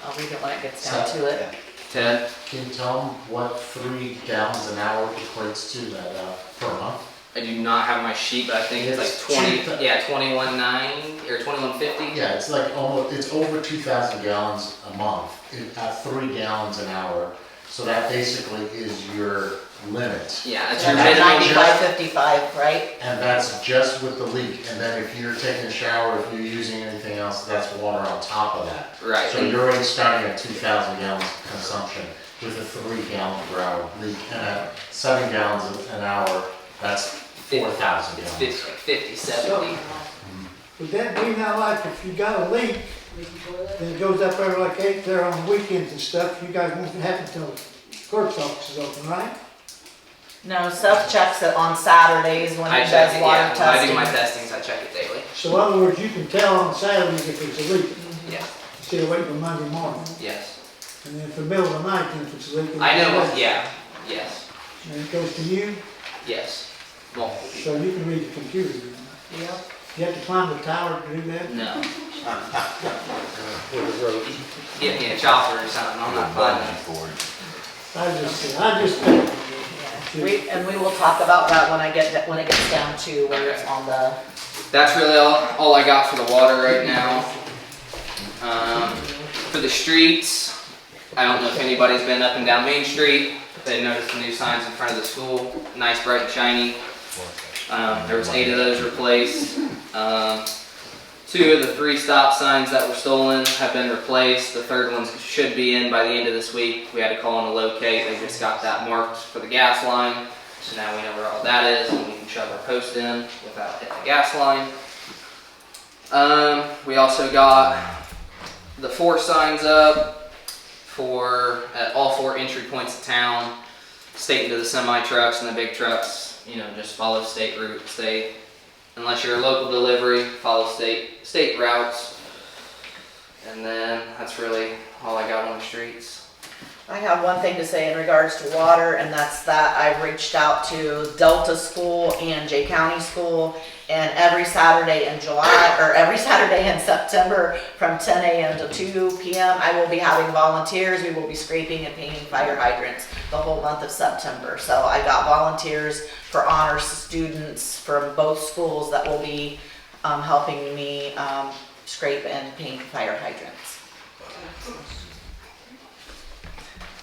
I'll read it when it gets down to it. Ted? Can you tell them what 3 gallons an hour equates to that per month? I do not have my sheet, but I think it's like 20, yeah, 21.9 or 21.50. Yeah, it's like almost, it's over 2,000 gallons a month at 3 gallons an hour. So that basically is your limit. Yeah, that's Yeah, your that's minimum. 95.55, right? And that's just with the leak. And then if you're taking a shower, if you're using anything else, that's water on top of that. Right. So you're already starting at 2,000 gallons of consumption with a 3 gallon per hour leak. And at 7 gallons an hour, that's 4,000 It's gallons. 50, 70. Would that be now like if you got a leak, then it goes up there like 8 there on weekends and stuff, you guys won't have it till clerk's office is open, right? No, Seth checks it on Saturdays when I he check does it, water yeah, when I do my testing. testings, I check it daily. So in other words, you can tell on Saturdays if it's a leak, Yeah, instead of waiting till Monday morning. yes. And then in the middle of the night, then if it's a leak. I know, yeah, yes, And it goes to you, yes. Multiple people. so you can read the computer. Yep. You have to climb the tower to do that? No. Get me a chopper or something, I'm not climbing it. I just think. And we will talk about that when it gets down to where it's on the, That's really all I got for the water right now. For the streets, I don't know if anybody's been up and down Main Street. They noticed the new signs in front of the school, nice, bright, and shiny. There was 8 of those replaced. 2 of the 3 stop signs that were stolen have been replaced. The third one should be in by the end of this week. We had to call in to locate. They just got that marked for the gas line. So now we know where all that is and we can shove our post in without hitting the gas line. We also got the 4 signs up at all 4 entry points of town, stating to the semi trucks and the big trucks, you know, just follow state route. Unless you're a local delivery, follow state routes. And then that's really all I got on the streets. I have one thing to say in regards to water, and that's that I reached out to Delta School and Jay County School, and every Saturday in July, or every Saturday in September from 10 a.m. to 2 p.m., I will be having volunteers. We will be scraping and painting fire hydrants the whole month of September. So I got volunteers for honors students from both schools that will be helping me scrape and paint fire hydrants.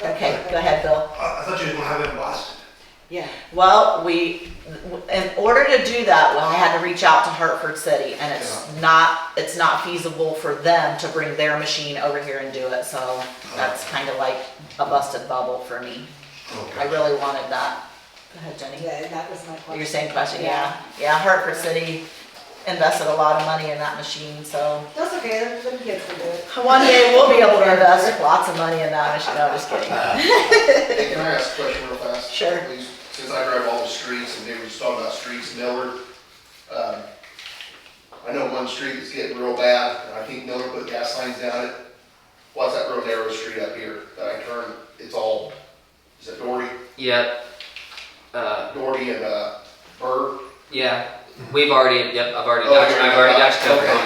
Okay, go ahead, Bill. I thought you were gonna have it blasted. Yeah. Well, in order to do that, I had to reach out to Hartford City, and it's not feasible for them to bring their machine over here and do it, so that's kind of like a busted bubble for me. I really wanted that. Go ahead, Jenny. Yeah, that was my question. Your same question, yeah. Yeah, Hartford City invested a lot of money in that machine, so. That's okay, the kids can do it. One day we'll be able to invest lots of money in that machine, no, I'm just kidding. Hey, can I ask a question real fast? Sure. Please, since I drive all the streets and they were just talking about streets in Miller, I know one street is getting real bad, and I think Miller put gas lines down it. What's that real narrow street up here that I turn, it's all, is it Doherty? Yep. Doherty and, Burr? Yeah. I've already got you covered Okay. on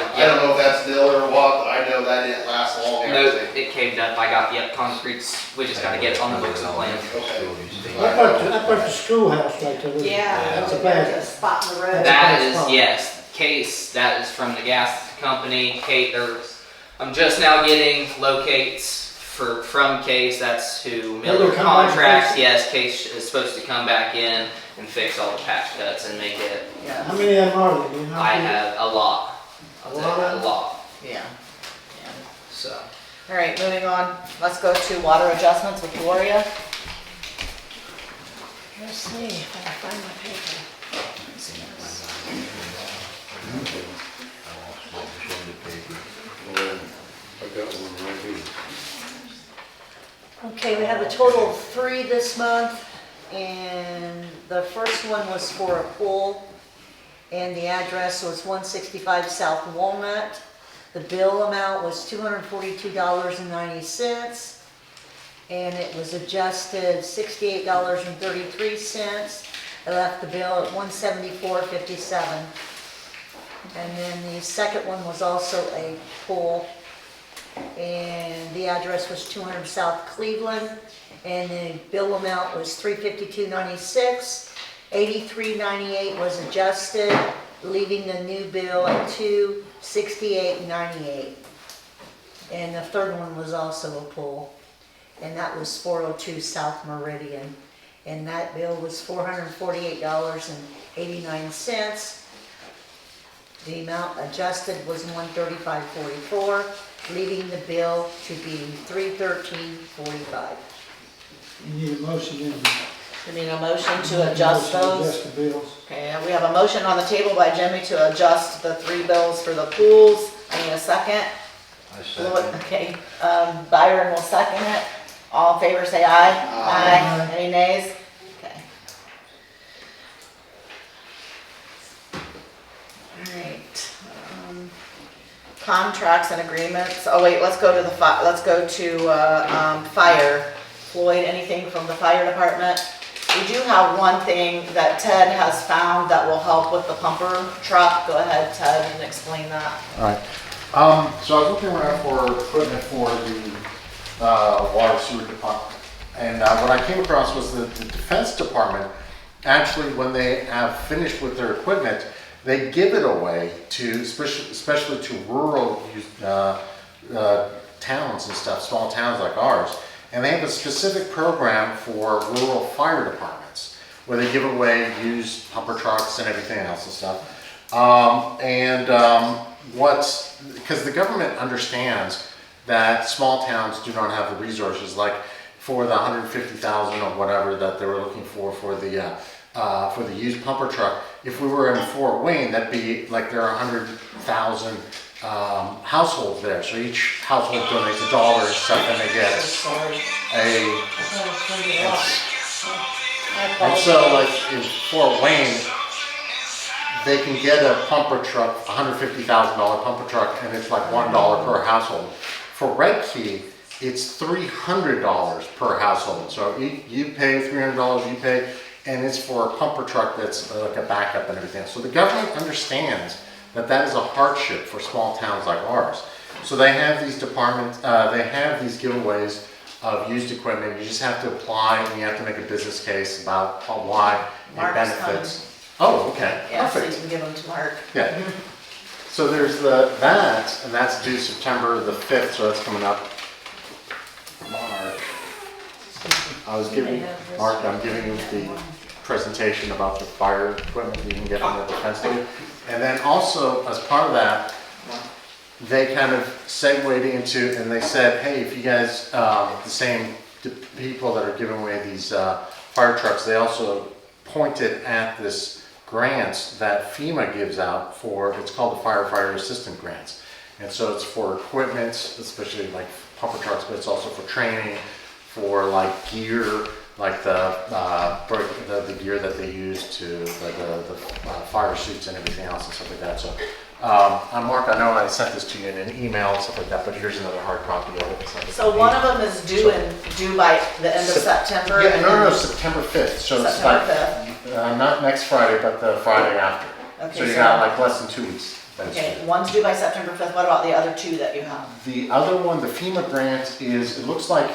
it. I don't know if that's Miller or what, but I know that didn't last long. No, it caved up. I got, concretes. We just gotta get it on the books and plan. Okay. I put the schoolhouse right there. Yeah. That's a there's bad. a spot in the road. That is, yes, Case, that is from the gas company. Kate, I'm just now getting locates from Case, that's who Miller They'll come back and contracts. fix it? Yes, Case is supposed to come back in and fix all the patch cuts and make it. How many of them are there, do you know? I have a lot. I'll tell you, a lot. Yeah. So, All right, moving on. Let's go to water adjustments with Gloria. Let's see if I can find my paper. Let's see. Okay, we have a total of 3 this month, and the first one was for a pool, and the address was 165 South Walnut. The bill amount was $242.90, and it was adjusted $68.33. I left the bill at $174.57. And then the second one was also a pool, and the address was 200 South Cleveland, and the bill amount was $352.96. $83.98 was adjusted, leaving the new bill at $268.98. And the third one was also a pool, and that was 402 South Meridian, and that bill was $448.89. The amount adjusted was $135.44, leaving the bill to be $313.45. You need a motion in there. We need a motion to adjust those. Adjust the bills. Okay, we have a motion on the table by Jimmy to adjust the 3 bills for the pools. I need a second. I second. Okay, Byron will second it. All in favor say aye. Aye. Any nays? Okay. contracts and agreements. Oh wait, let's go to fire. Floyd, anything from the fire department? We do have one thing that Ted has found that will help with the pumper truck. Go ahead, Ted, and explain that. All right. So I was looking around for equipment for the water sewer department. And what I came across was that the defense department, actually, when they have finished with their equipment, they give it away to, especially to rural towns and stuff, small towns like ours. And they have a specific program for rural fire departments where they give away used pumper trucks and everything else and stuff. Because the government understands that small towns do not have the resources, like for the 150,000 or whatever that they were looking for the used pumper truck. If we were in Fort Wayne, that'd be like there are 100,000 households there, so each household donates $1 and stuff, and they get and so like in Fort Wayne, they can get a pumper truck, $150,000 pumper truck, and it's like $1 per household. For Redkey, it's $300 per household, so you pay $300, you pay, and it's for a pumper truck that's like a backup and everything. So the government understands that is a hardship for small towns like ours. So they have these departments, they have these giveaways of used equipment. You just have to apply and you have to make a business case about why it benefits. Oh, okay, Yeah, so you perfect. can give them to Mark. Yeah. So there's that, and that's due September the 5th, so that's coming up. Mark. Mark, I'm giving you the presentation about the fire equipment you can get from the defense team. And then also, as part of that, they kind of segued into, and they said, hey, if you guys, the same people that are giving away these fire trucks, they also pointed at this grants that FEMA gives out for, it's called the Firefighter Assistant Grants. And so it's for equipment, especially like pumper trucks, but it's also for training, for like gear, like the gear that they use to the fire suits and everything else and stuff like that. So, Mark, I know I sent this to you in an email and stuff like that, but here's another hard copy of it. So one of them is due by the end of September. Yeah, and no, then September 5th. So it's September like 5th. not next Friday, but the Friday after. Okay, So you got like less than 2 weeks. Okay, one's due by September 5th. What about the other two that you have? The other one, the FEMA grant is, it looks like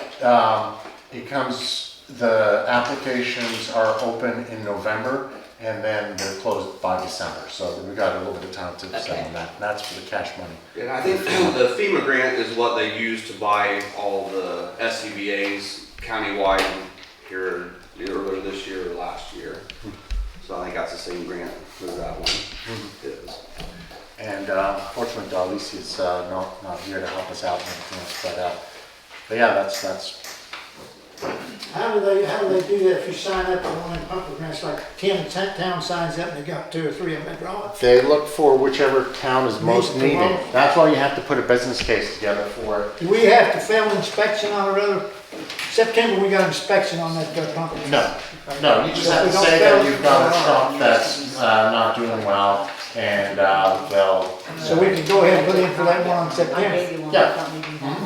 it comes, the applications are open in November and then they're closed by December. So we got a little bit of time to spend on that. And that's for the cash money. And I think the FEMA grant is what they use to buy all the SCBA's countywide here earlier this year or last year. So I think that's the same grant for that one. Is. And fortunately, Darlisi is not here to help us out and everything else. But yeah, that's. How do they do that if you sign up for one of them pumper grants, like 10 town signs up and they got 2 or 3 of them that draw it? They look for whichever town is most Needs the needing. most. That's why you have to put a business case together for it. Do we have to fail inspection on a road? September, we got inspection on that pumper. No, you just have to say that you've got a truck that's not doing well, and they'll. So we can go ahead and put in for that one in September. Yeah.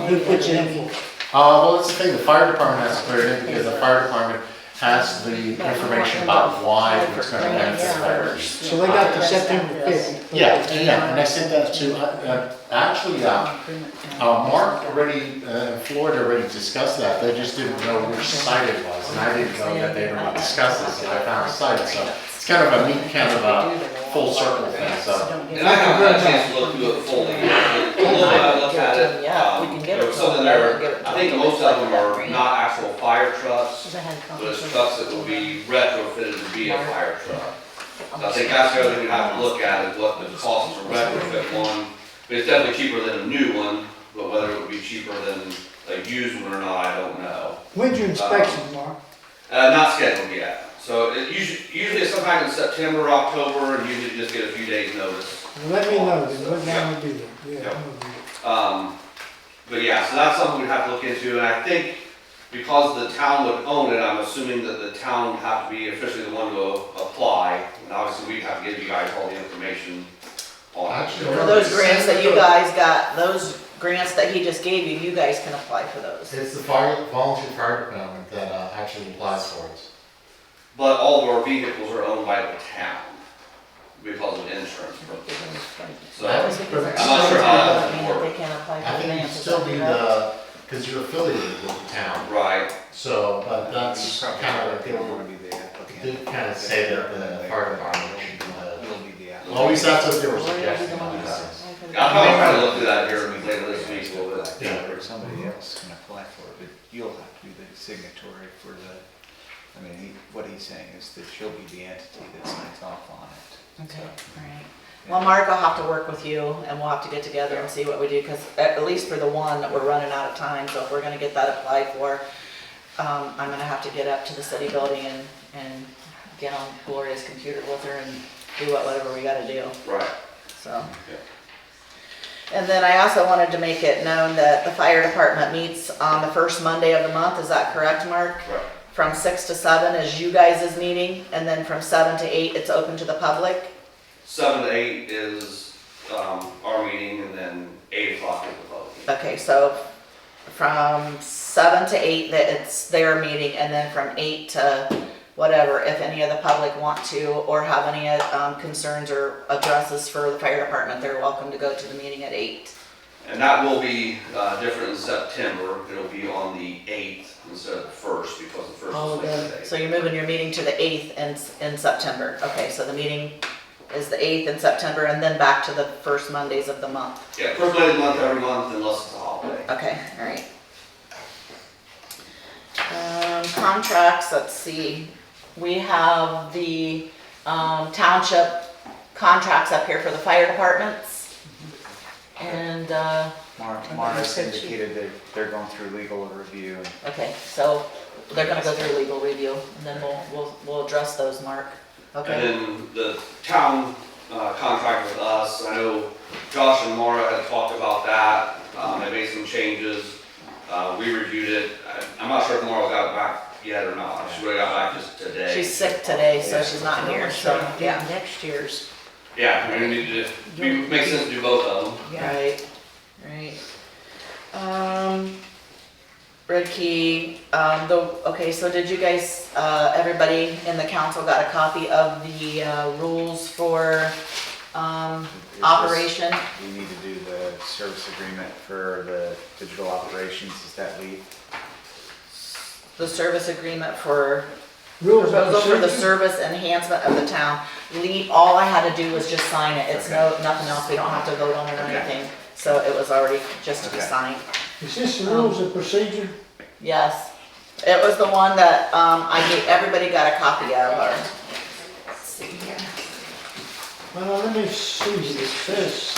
Who puts you in for? Well, that's the thing, the fire department has to clear it in because the fire department has the information about why it's going to benefit fires. So they got to September 5th. Yeah, and I sent that to, actually, Mark already, Floyd already discussed that, they just didn't know which site it was, and I didn't know that they already discussed this, and I found a site, so it's kind of a neat, kind of a full circle thing, so. And I haven't had a chance to look through it fully yet, but a little bit I looked at it, Yeah, we can get there it was to something them, there, give it to I think them. most of them It's like are that not actual fire trucks, Because I had a but it's conversation. trucks that will be retrofitted to be a fire truck. So I think that's the other thing we have to look at, is what the cost to retrofit one. But it's definitely cheaper than a new one, but whether it would be cheaper than a used one or not, I don't know. When's your inspection, Mark? Not scheduled yet. So it usually it's sometime in September, or October, and usually just get a few days notice. Well, let me know, then what I'm gonna do that. Yeah, Yep. I'm gonna do it. But yeah, so that's something we'd have to look into, and I think because the town would own it, I'm assuming that the town would have to be officially the one to apply, and obviously we'd have to give you guys all the information on it. Actually, For those grants that you guys got, those grants that he just gave you, you guys can apply for those. It's the volunteer fire department that actually applies for it. But all of our vehicles are owned by the town because of insurance purposes. So I'm not sure how that would work. They can't apply I for think grants. you'd still be because you're affiliated with the town. Right. So, but that's kind of, You'll people be the applicant. did kind of say that the fire department should be the, You'll be the applicant. well, at least that's what they were suggesting. I'll probably try to look through that here later this week a little bit. Yeah. Or somebody else can apply for it, but you'll have to be the signatory for the, I mean, what he's saying is that you'll be the entity that signs off on it. Okay, alright. Well, Mark, I'll have to work with you and we'll have to get together and see what we do, because at least for the one, we're running out of time, so if we're gonna get that applied for, I'm gonna have to get up to the city building and get on Gloria's computer with her and do whatever we gotta do, Right. so. And then I also wanted to make it known that the fire department meets on the first Monday of the month, is that correct, Mark? Right. From 6 to 7 is you guys' meeting, and then from 7 to 8, it's open to the public? 7 to 8 is our meeting, and then 8 o'clock is the public meeting. Okay, so from 7 to 8, that it's their meeting, and then from 8 to whatever, if any of the public want to, or have any concerns or addresses for the fire department, they're welcome to go to the meeting at 8. And that will be different in September. It'll be on the 8th instead of the 1st, because the 1st Oh, is Labor good. Day. So you're moving your meeting to the 8th in September. Okay, so the meeting is the 8th in September, and then back to the first Mondays of the month. Yeah, first Monday of the month every month unless it's a holiday. Okay, all right. Contracts, let's see. We have the township contracts up here for the fire departments. And, Mara's indicated that they're going through legal review. okay, so they're gonna go through legal review, and then we'll address those, Mark. Okay? And then the town contract with us, I know Josh and Mara had talked about that. They made some changes. We reviewed it. I'm not sure if Mara got it back yet or not. She would've got back just today. She's sick today, so she's not here, so, yeah. Next year's. Yeah, we need to, it makes sense to do both of them. Right, right. Redkey, okay, so did you guys, everybody in the council got a copy of the rules for operation? We need to do the service agreement for the digital operations, is that lead? The service agreement for Rules of proposal for the procedure. service enhancement of the town. Leap, all I had to do was just sign it. It's nothing else. We don't have to vote on it or Okay. anything. So it was already just to be Okay. signed. Is this the rules of procedure? Yes. It was the one that, everybody got a copy of, or, let's see here. Well, let me see, it says,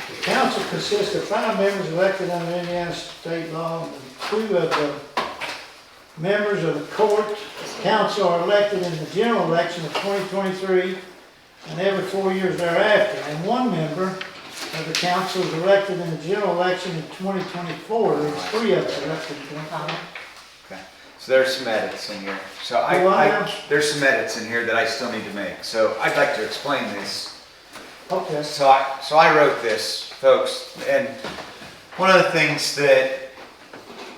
the council consists of 5 members elected under Indiana state law, and 2 of the members of the court. Council are elected in the general election of 2023 and every 4 years thereafter. And 1 member of the council is elected in the general election in 2024. There's 3 of us elected in 2024. Okay, so there's some edits in here. So there's some edits in here that I still need to make. So I'd like to explain this. Okay. So I wrote this, folks, and one of the things that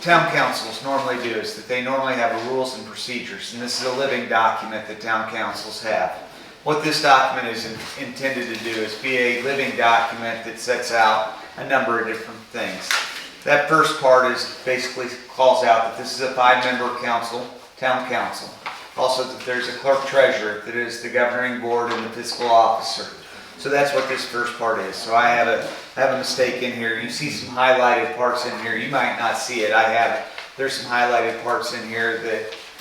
town councils normally do is that they normally have rules and procedures, and this is a living document that town councils have. What this document is intended to do is be a living document that sets out a number of different things. That first part is basically calls out that this is a 5-member council, town council. Also that there's a clerk treasurer that is the governing board and the fiscal officer. So that's what this first part is. So I have a mistake in here. You see some highlighted parts in here. You might not see it. There's some highlighted parts in here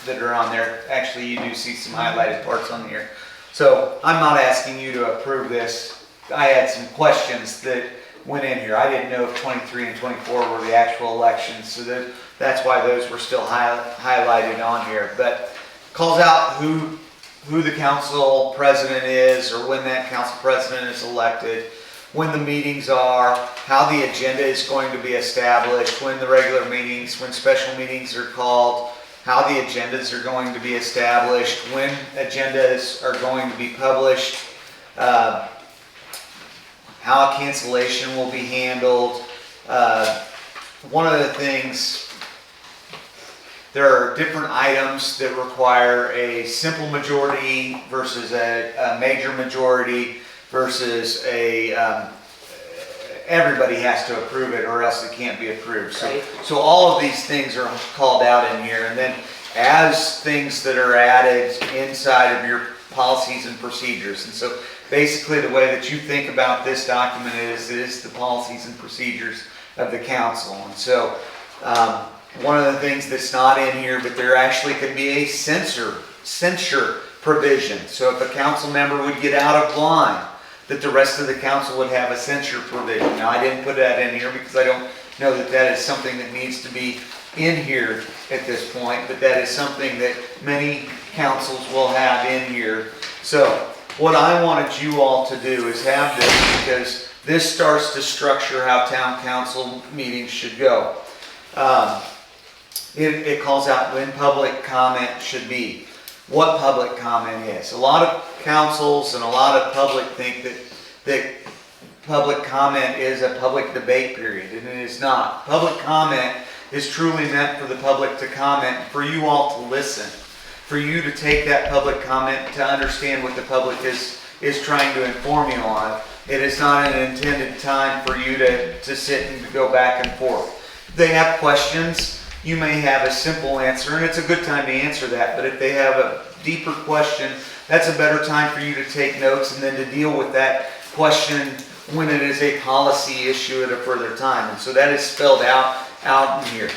that are on there. Actually, you do see some highlighted parts on here. So I'm not asking you to approve this. I had some questions that went in here. I didn't know if 23 and 24 were the actual elections, so that's why those were still highlighted on here. But calls out who the council president is, or when that council president is elected, when the meetings are, how the agenda is going to be established, when the regular meetings, when special meetings are called, how the agendas are going to be established, when agendas are going to be published. how a cancellation will be handled. One of the things, there are different items that require a simple majority versus a major majority versus everybody has to approve it or else it can't be approved. So all of these things are called out in here. And then as things that are added inside of your policies and procedures. And so basically the way that you think about this document is the policies and procedures of the council. And so one of the things that's not in here, but there actually could be a censure provision. So if a council member would get out of line, that the rest of the council would have a censure provision. Now, I didn't put that in here because I don't know that that is something that needs to be in here at this point, but that is something that many councils will have in here. So what I wanted you all to do is have this, because this starts to structure how town council meetings should go. It calls out when public comment should be, what public comment is. A lot of councils and a lot of public think that public comment is a public debate period, and it is not. Public comment is truly meant for the public to comment, for you all to listen, for you to take that public comment to understand what the public is trying to inform you on. It is not an intended time for you to sit and to go back and forth. If they have questions, you may have a simple answer, and it's a good time to answer that, but if they have a deeper question, that's a better time for you to take notes and then to deal with that question when it is a policy issue at a further time. And so that is spelled out in here.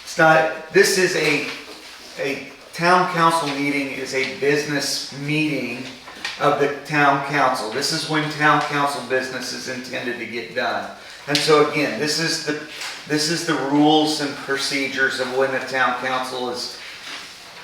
It's not, this is a town council meeting is a business meeting of the town council. This is when town council business is intended to get done. And so again, this is the rules and procedures of when the town council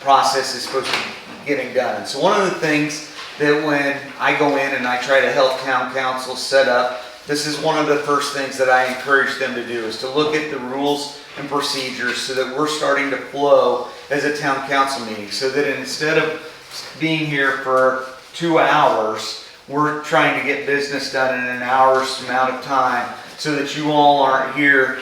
process is supposed to be getting done. And so one of the things that when I go in and I try to help town council set up, this is one of the first things that I encourage them to do, is to look at the rules and procedures so that we're starting to flow as a town council meeting, so that instead of being here for 2 hours, we're trying to get business done in an hour's amount of time, so that you all aren't here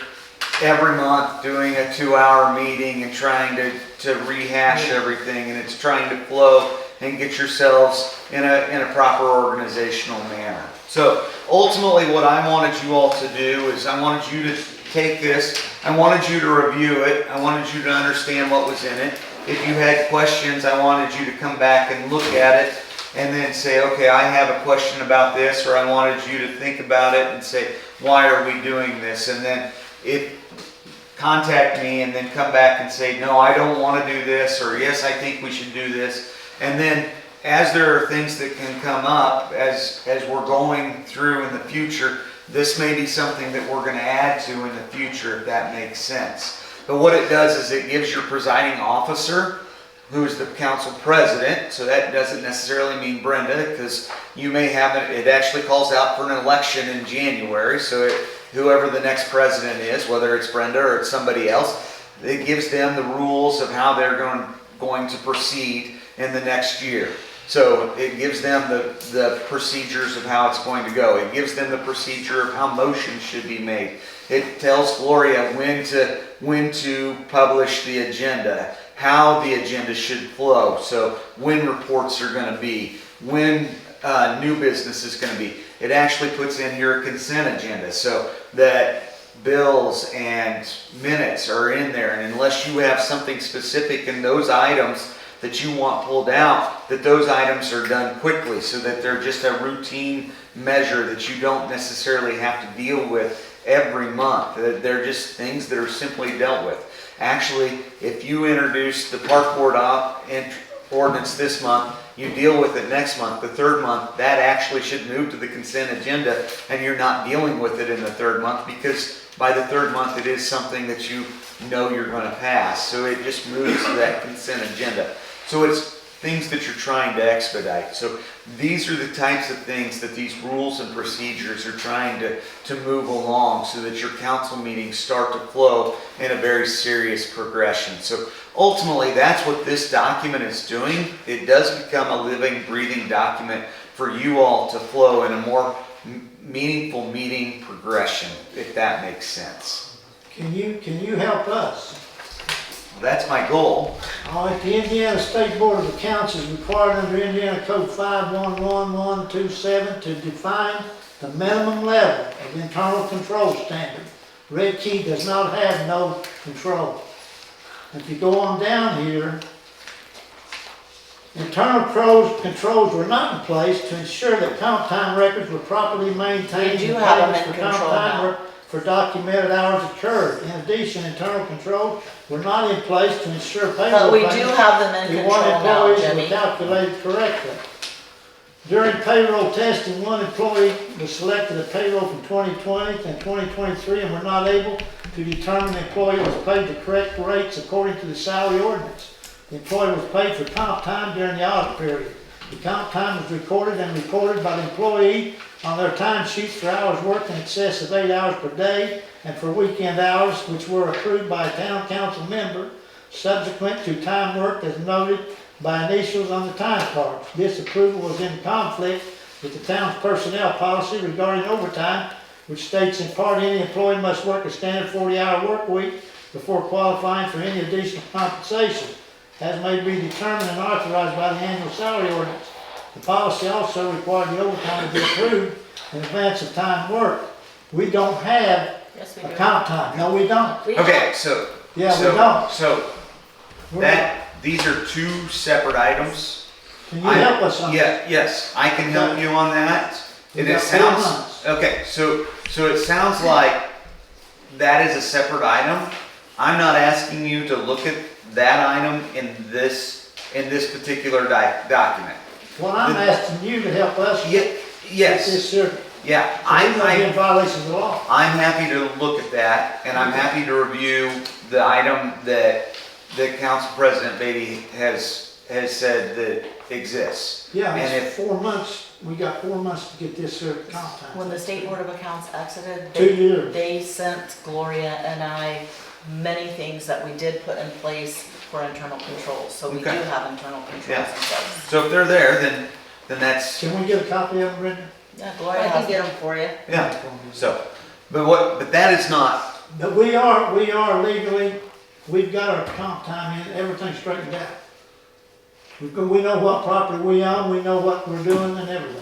every month doing a 2-hour meeting and trying to rehash everything, and it's trying to flow and get yourselves in a proper organizational manner. So ultimately what I wanted you all to do is I wanted you to take this, I wanted you to review it, I wanted you to understand what was in it. If you had questions, I wanted you to come back and look at it and then say, okay, I have a question about this, or I wanted you to think about it and say, why are we doing this? And then contact me and then come back and say, no, I don't want to do this, or yes, I think we should do this. And then as there are things that can come up as we're going through in the future, this may be something that we're going to add to in the future, if that makes sense. But what it does is it gives your presiding officer, who is the council president, so that doesn't necessarily mean Brenda, because you may have it actually calls out for an election in January, so whoever the next president is, whether it's Brenda or it's somebody else, it gives them the rules of how they're going to proceed in the next year. So it gives them the procedures of how it's going to go. It gives them the procedure of how motions should be made. It tells Gloria when to publish the agenda, how the agenda should flow. So when reports are going to be, when new business is going to be. It actually puts in here a consent agenda so that bills and minutes are in there. And unless you have something specific in those items that you want pulled out, that those items are done quickly, so that they're just a routine measure that you don't necessarily have to deal with every month. They're just things that are simply dealt with. Actually, if you introduce the park board ordinance this month, you deal with it next month, the third month, that actually should move to the consent agenda, and you're not dealing with it in the third month, because by the third month it is something that you know you're going to pass. So it just moves to that consent agenda. So it's things that you're trying to expedite. So these are the types of things that these rules and procedures are trying to move along, so that your council meetings start to flow in a very serious progression. So ultimately, that's what this document is doing. It does become a living, breathing document for you all to flow in a more meaningful meeting progression, if that makes sense. Can you help us? That's my goal. All right, the Indiana State Board of Accounts is required under Indiana Code 511127 to define the minimum level of internal control standard. Redkey does not have no control. If you go on down here, internal controls were not in place to ensure that comp time records were properly maintained. We do and have them payments in for comp control time now. work for documented hours occurred. In addition, internal controls were not in place to ensure payroll But we do payments have them in to control one now, employees were Jimmy. calculated correctly. During payroll testing, one employee was selected at payroll from 2020 and 2023 and were not able to determine the employee was paid the correct rates according to the salary ordinance. The employee was paid for comp time during the audit period. The comp time was recorded and reported by the employee on their time sheets for hours worked in excess of 8 hours per day and for weekend hours, which were approved by a town council member subsequent to time worked as noted by initials on the time cards. This approval was in conflict with the town's personnel policy regarding overtime, which states in part any employee must work a standard 40-hour work week before qualifying for any additional compensation, as may be determined and authorized by the annual salary ordinance. The policy also required the overtime to be approved in advance of time worked. We don't have Yes, we a do. comp time. No, we don't. We Okay, so. Yeah, we so- don't. So, these are two separate items. Can you help us on that? Yes, I can help you on that. We And got it 4 sounds, months. okay, so it sounds like that is a separate item. I'm not asking you to look at that item in this particular document. Well, I'm asking you to help us get Yes, this here. yeah, I'm not in violation of the law. I'm happy to look at that, and I'm happy to review the item that Council President Beatty has said that exists. Yeah, And it's 4 months. We got 4 months to get this here comp time. When the State Board of Accounts exited, 2 years. they sent Gloria and I many things that we did put in place for internal controls. So we do Okay. have internal controls Yeah. in place. So if they're there, then that's, Can we get a copy of them, Brenda? Yeah, Gloria I has can get them for you. yeah, so, but that is not, But we are legally, we've got our comp time in, everything straightened out. We know what property we own, we know what we're doing and everything.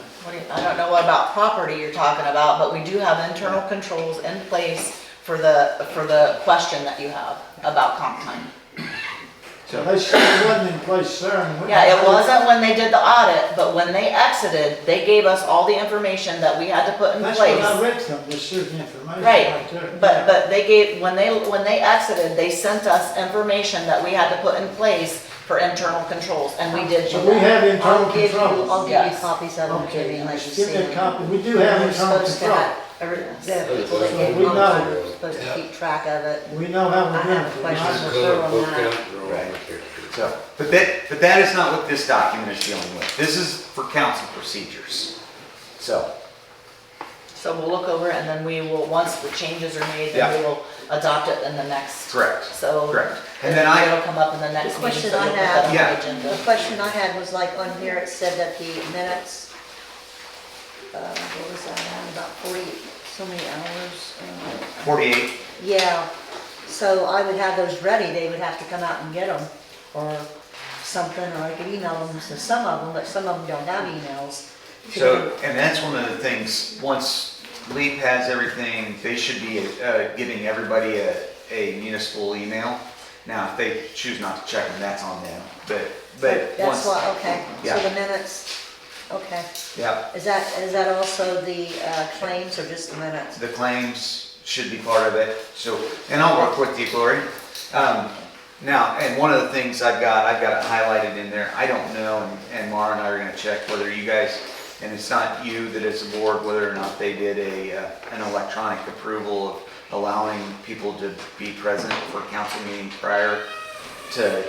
I don't know what about property you're talking about, but we do have internal controls in place for the question that you have about comp time. So they said it wasn't in place, sir. and we- Yeah, it wasn't when they did the audit, but when they exited, they gave us all the information that we had to put in That's what place. I read from, this certain information Right, right there. but they gave, when they exited, they sent us information that we had to put in place for internal controls, and we did So do we that. have internal I'll give you control. copies of them, Okay, Jimmy, like you give see me a them. copy, we do have We're internal supposed to control. have, the people that So gave we comp know. time are supposed to keep track of it. We know how I we're doing have it. questions right? for her on that. so, but that is not what this document is dealing with. This is for council procedures. So, So we'll look over it, and then we will, once the changes are made, Yeah. then we will adopt it in the next. correct, So. correct. And then I, It'll come up in the next The meeting, question so I you'll put have- that on Yeah. the agenda. The question I had was like on here, it said that the minutes, what was that, about 40, so many hours? 48, Yeah, so I would have those ready, they would have to come out and get them, or something, or I could email them to some of them, but some of them don't have emails. so, and that's one of the things, once LEAP has everything, they should be giving everybody a municipal email. Now, if they choose not to check them, that's on them, but That's once, why, okay, Yeah. so the minutes, okay. yeah, Is that also the claims or just the minutes? the claims should be part of it, so, and I'll work with you, Glory. Now, and one of the things I've got it highlighted in there, I don't know, and Mara and I are gonna check whether you guys, and it's not you that is the board, whether or not they did an electronic approval of allowing people to be present for council meetings prior to,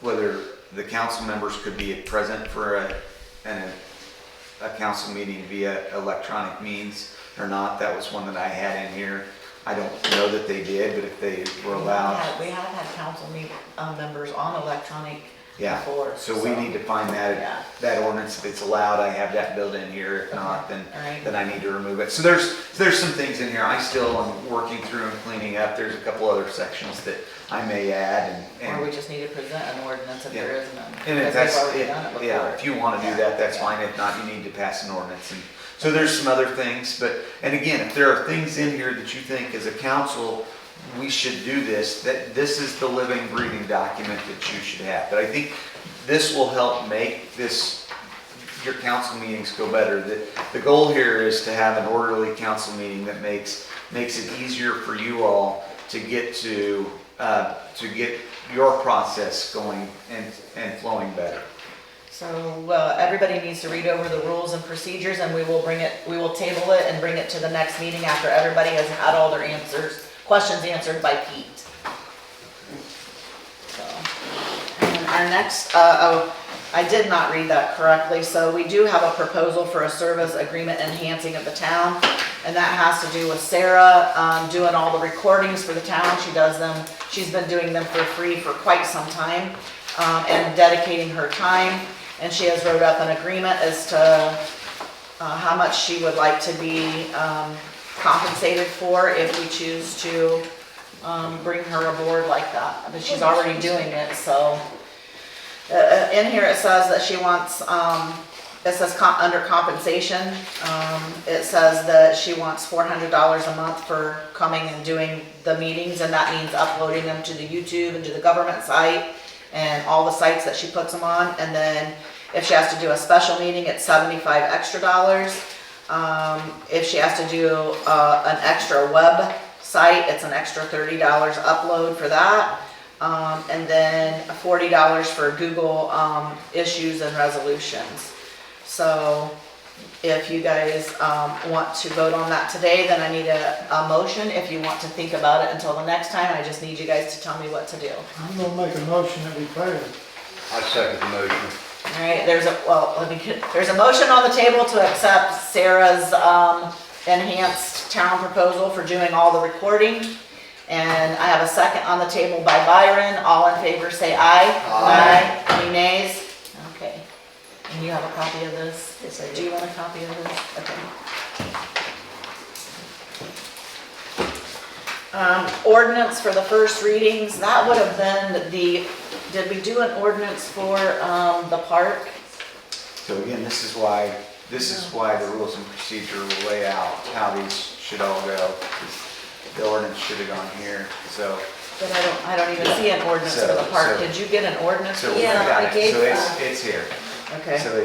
whether the council members could be present for a council meeting via electronic means or not. That was one that I had in here. I don't know that they did, but if they were allowed. We have had council members on electronic Yeah, before. so we need to find Yeah. that ordinance, if it's allowed, I have that built in here, if not, then, All right. then I need to remove it. So there's some things in here I still am working through and cleaning up, there's a couple other sections that I may add Or we and. just need to present an ordinance if Yeah. there isn't none. And if Because that's, we've already done it yeah, before. if you wanna do that, that's fine, if not, you need to pass an ordinance. And so there's some other things, but, and again, if there are things in here that you think as a council, we should do this, that this is the living, breathing document that you should have. But I think this will help make your council meetings go better. The goal here is to have an orderly council meeting that makes it easier for you all to get get your process going and flowing better. So, everybody needs to read over the rules and procedures, and we will table it and bring it to the next meeting after everybody has had all their questions answered by Pete. So, and our next, I did not read that correctly, so we do have a proposal for a service agreement enhancing of the town, and that has to do with Sarah, doing all the recordings for the town. She's been doing them for free for quite some time, and dedicating her time. And she has wrote up an agreement as to how much she would like to be compensated for if we choose to bring her aboard like that. But she's already doing it, so. In here it says that she wants, it says under compensation, it says that she wants $400 a month for coming and doing the meetings, and that means uploading them to the YouTube and to the government site and all the sites that she puts them on. And then if she has to do a special meeting, it's $75 extra. If she has to do an extra web site, it's an extra $30 upload for that. And then $40 for Google issues and resolutions. So if you guys want to vote on that today, then I need a motion. If you want to think about it until the next time, I just need you guys to tell me what to do. I'm gonna make a motion that we pay her. I second the motion. All right, there's a motion on the table to accept Sarah's enhanced town proposal for doing all the recording. And I have a second on the table by Byron. All in favor say aye. Aye. Any nays? Okay. And you have a copy of this? Yes, I do. Do you want a copy of this? Okay. Ordinance for the first readings, that would have been did we do an ordinance for the park? So again, this is why the rules and procedure will lay out how these should all go. The ordinance should have gone here, so. But I don't even see an ordinance for the park. Did you get an ordinance? So for we the Yeah, got I it. gave So that. it's here. Okay. So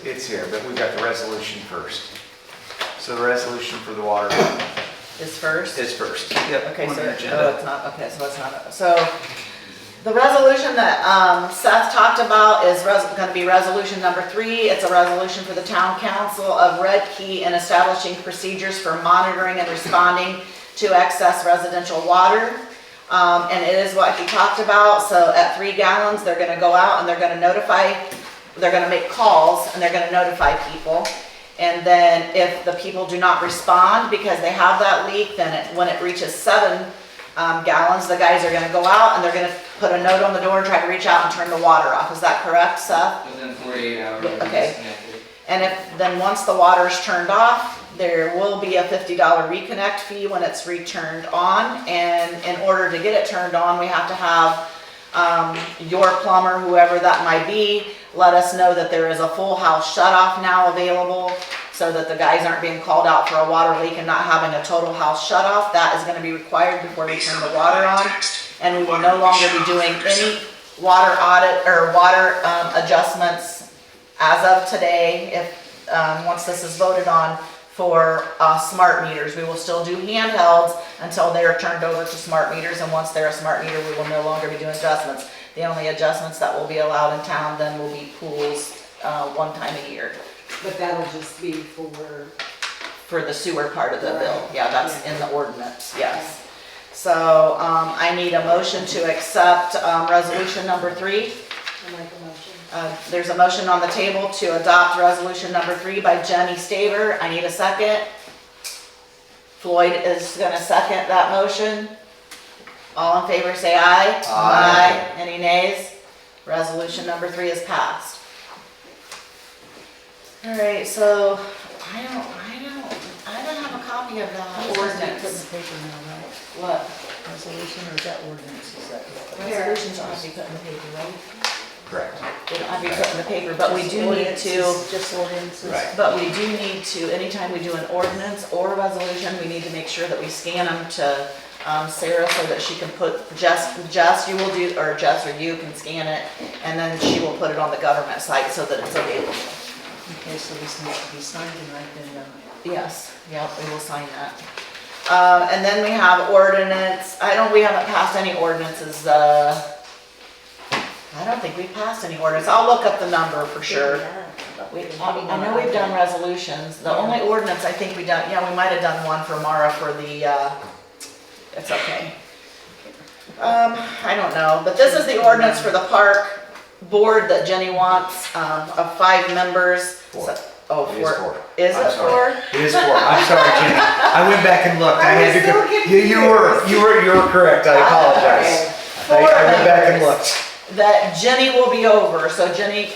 it's here, but we've got the resolution first. So the resolution for the water Is first? is first. Yep. Okay, on so, your oh, agenda. it's not, okay, so it's not, so, the resolution that, Seth talked about is gonna be resolution number 3. It's a resolution for the town council of Redkey in establishing procedures for monitoring and responding to excess residential water. And it is what he talked about, so at 3 gallons, they're gonna go out and they're gonna make calls and they're gonna notify people. And then if the people do not respond because they have that leak, then when it reaches 7 gallons, the guys are gonna go out and they're gonna put a note on the door and try to reach out and turn the water off. Is that correct, Seth? Within 48 hours. Okay. And then once the water's turned off, there will be a $50 reconnect fee when it's returned on. And in order to get it turned on, we have to have your plumber, whoever that might be, let us know that there is a full house shutoff now available so that the guys aren't being called out for a water leak and not having a total house shutoff. That is gonna be required before we turn the water on. And we will no longer be doing any water audit or water adjustments as of today, if, once this is voted on, for smart meters. We will still do handhelds until they are turned over to smart meters, and once they're a smart meter, we will no longer be doing adjustments. The only adjustments that will be allowed in town then will be pools, 1 time a year. But that'll just be For the sewer part of the bill, yeah, that's in the ordinance, yes. So, I need a motion to accept, resolution number 3. I'll make a motion. There's a motion on the table to adopt resolution number 3 by Jenny Staver. I need a second. Floyd is gonna second that motion. All in favor say aye. Aye. Any nays? Resolution number 3 is passed. All right, so I don't have a copy of that Put in ordinance. the paper now, right? What? Resolution or is that ordinance? Is that? Resolutions don't have to be put in the paper, right? Correct. They don't have to be put in the paper, but we do need to, Just ordinances? Right. but we do need to, anytime we do an ordinance or a resolution, we need to make sure that we scan them to Sarah so that she can put, Jess, you will do, or Jess or you can scan it, and then she will put it on the government site so that it's available. Okay, so this needs to be signed and right then, Yes, yep, we will sign that. And then we have ordinance, we haven't passed any ordinances, I don't think we've passed any ordinance. I'll look up the number for sure. I know we've done resolutions. The only ordinance I think we done, yeah, we might have done one for Mara for the, it's okay. I don't know, but this is the ordinance for the park board that Jenny wants, of 5 members. Four. Oh, It is 4. Is I'm it sorry. 4? It is 4. I'm sorry, Jenny. I went back and looked. I had to go. I was so confused. You were correct. I apologize. I went back and looked. That Jenny will be over, so Jenny,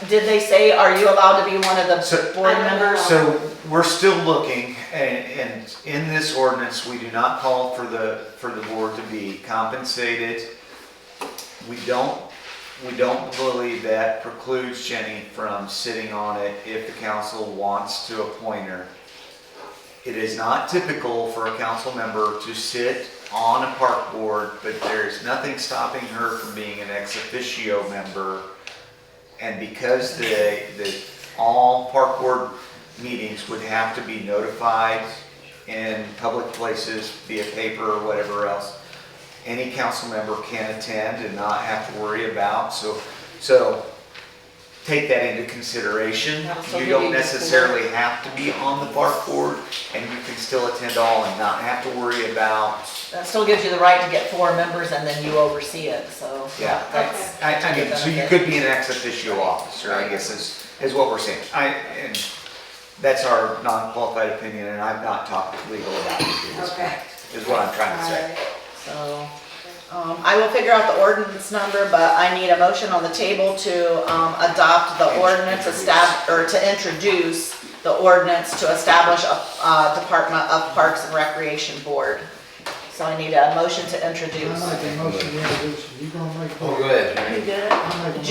did they say, are you allowed to be one of the So- board members? So we're still looking, and in this ordinance, we do not call for the board to be compensated. We don't believe that precludes Jenny from sitting on it if the council wants to appoint her. It is not typical for a council member to sit on a park board, but there's nothing stopping her from being an ex officio member. And because all park board meetings would have to be notified in public places via paper or whatever else, any council member can attend and not have to worry about. So take that into consideration. That'll still You give don't you necessarily have to be on the park board, and you can still attend all and not have to worry about. That still gives you the right to get 4 members and then you oversee it, so. Yeah, That's. I mean, so you could be an ex officio officer, I guess is what we're saying. And that's our non-qualified opinion, and I've not talked to legal about it, Okay. is what I'm trying to say. So, I will figure out the ordinance number, but I need a motion on the table to adopt the ordinance, to introduce the ordinance to establish a Department of Parks and Recreation Board. So I need a motion to I introduce. make a motion to introduce, you gonna make? Oh, go ahead, You Jenny. did it? I make a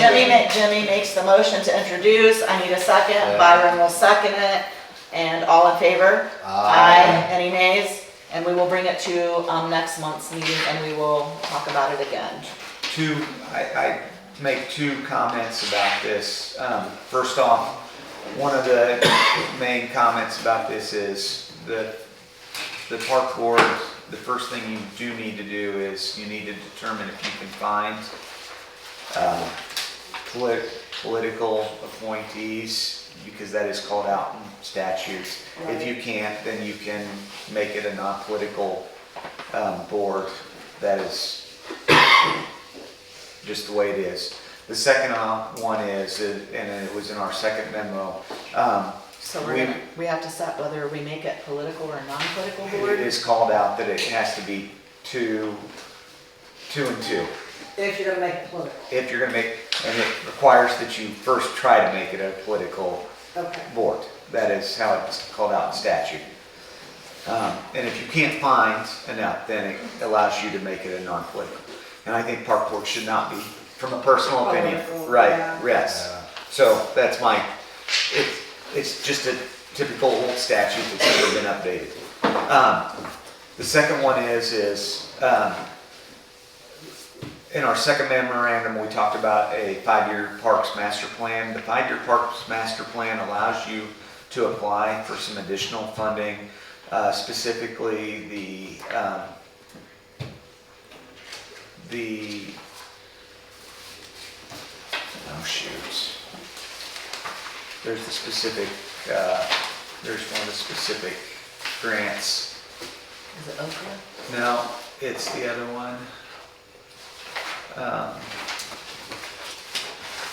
Jimmy makes the motion to introduce. I need a second. Byron will second it. And all in favor? Aye. Any nays? And we will bring it to next month's meeting and we will talk about it again. I make 2 comments about this. First off, one of the main comments about this is the park board, the first thing you do need to do is you need to determine if you can find political appointees, because that is called out in statutes. If you can't, then you can make it a non-political board. That is just the way it is. The second one is, and it was in our second memo, So we have to set whether we make it political or non-political it board? is called out that it has to be 2 and 2. If you're gonna make it political. If you're gonna make, and it requires that you first try to make it a political Okay. board. That is how it's called out in statute. And if you can't find enough, then it allows you to make it a non-political. And I think park board should not be, from a personal opinion. Political, Right, yeah. yes. So that's it's just a typical old statute that's never been updated. The second one is in our second memorandum, we talked about a 5-year parks master plan. The 5-year parks master plan allows you to apply for some additional funding, specifically the oh shoot. There's the specific, there's one of the specific grants. Is it Oprah? No, it's the other one.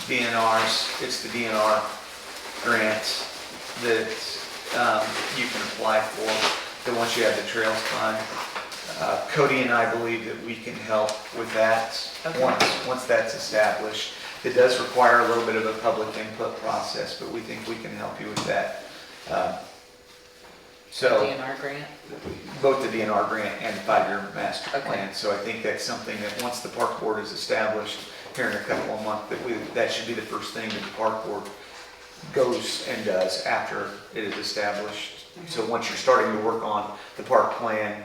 DNRs, it's the DNR grant that you can apply for, that once you have the trails fund. Cody and I believe that we can help with that Okay. once that's established. It does require a little bit of a public input process, but we think we can help you with that. So, DNR grant. both the DNR grant and the 5-year master Okay. plan. So I think that's something that once the park board is established here in a couple of months, that should be the first thing that the park board goes and does after it is established. So once you're starting to work on the park plan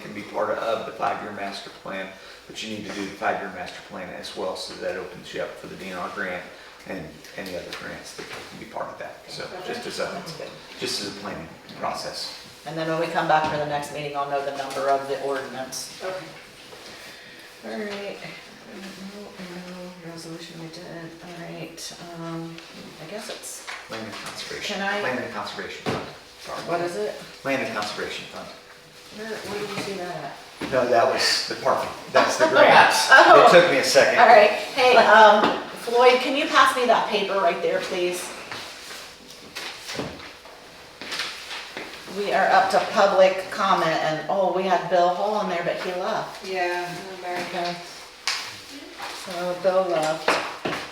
can be part of the 5-year master plan, but you need to do the 5-year master plan as well, so that opens you up for the DNR grant and any other grants that can be part of that. So just as a planning process. And then when we come back for the next meeting, I'll know the number of the ordinance. Okay. All right. No, resolution we did. All right. I guess it's, Land and conservation. Can I- Land and conservation fund. Sorry. what is it? Land and conservation fund. Where did you see that at? No, that was the park. That's the grant. Oh. It took me a second. All right. Hey, Floyd, can you pass me that paper right there, please? We are up to public comment, and, oh, we had Bill Hall in there, but he left. Yeah, Okay. So Bill left.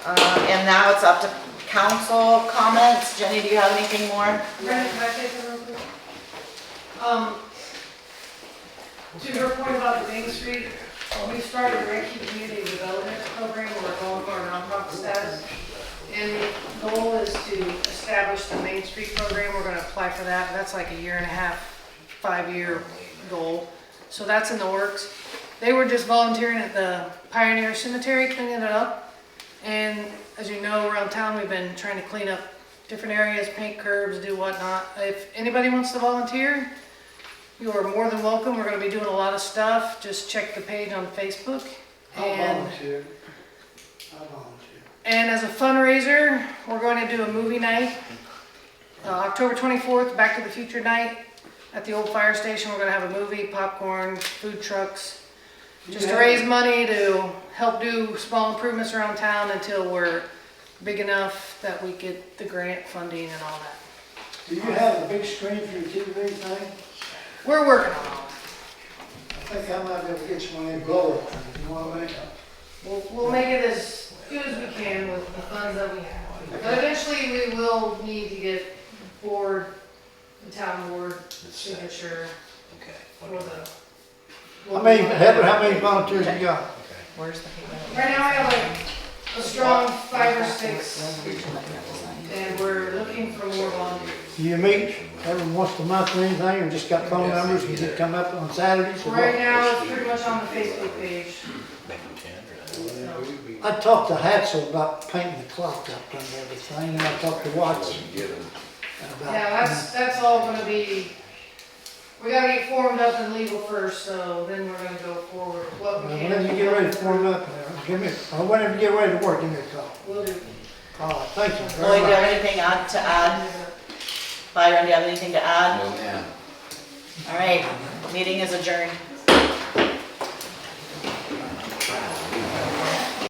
And now it's up to council comments. Jenny, do you have anything more? Brenda, can I say something real quick? To your point about the Main Street, we started a Redkey Community Development Program, where we're going for a nonprofit status. And the goal is to establish the Main Street program. We're gonna apply for that. That's like a 1.5-year, 5-year goal. So that's in the works. They were just volunteering at the Pioneer Cemetery, cleaning it up. And as you know, around town, we've been trying to clean up different areas, paint curbs, do whatnot. If anybody wants to volunteer, you are more than welcome. We're gonna be doing a lot of stuff. Just check the page on Facebook. And I'll volunteer. and as a fundraiser, we're going to do a movie night. October 24th, Back to the Future night at the old fire station. We're gonna have a movie, popcorn, food trucks, just to raise money to help do small improvements around town until we're big enough that we get the grant funding and all that. Do you have a big screen for your TV thing? We're working on all I think I might be able to get you one of them blow up things, you know what I mean? that. We'll make it as good as we can with the funds that we have. But eventually we will need to get the town board signature for the. How many volunteers you got? Where's the paper? Right now I have a strong 5 or 6, and we're looking for more volunteers. Do you meet every once a month or anything, or just got phone numbers and you come up on Saturdays? or what? Right now it's pretty much on the Facebook page. I talked to Hatzel about painting the clock up and everything, and I talked to Watson about. Yeah, that's all gonna be, we gotta get formed up and legal first, so then we're gonna go forward with what we can. Whenever you get ready to form up, or whenever you get ready to work, give me a call. Will do. All right, thank you Lloyd, very do you have much. anything to add? Byron, do you have anything to add? No, ma'am. All right, meeting is adjourned.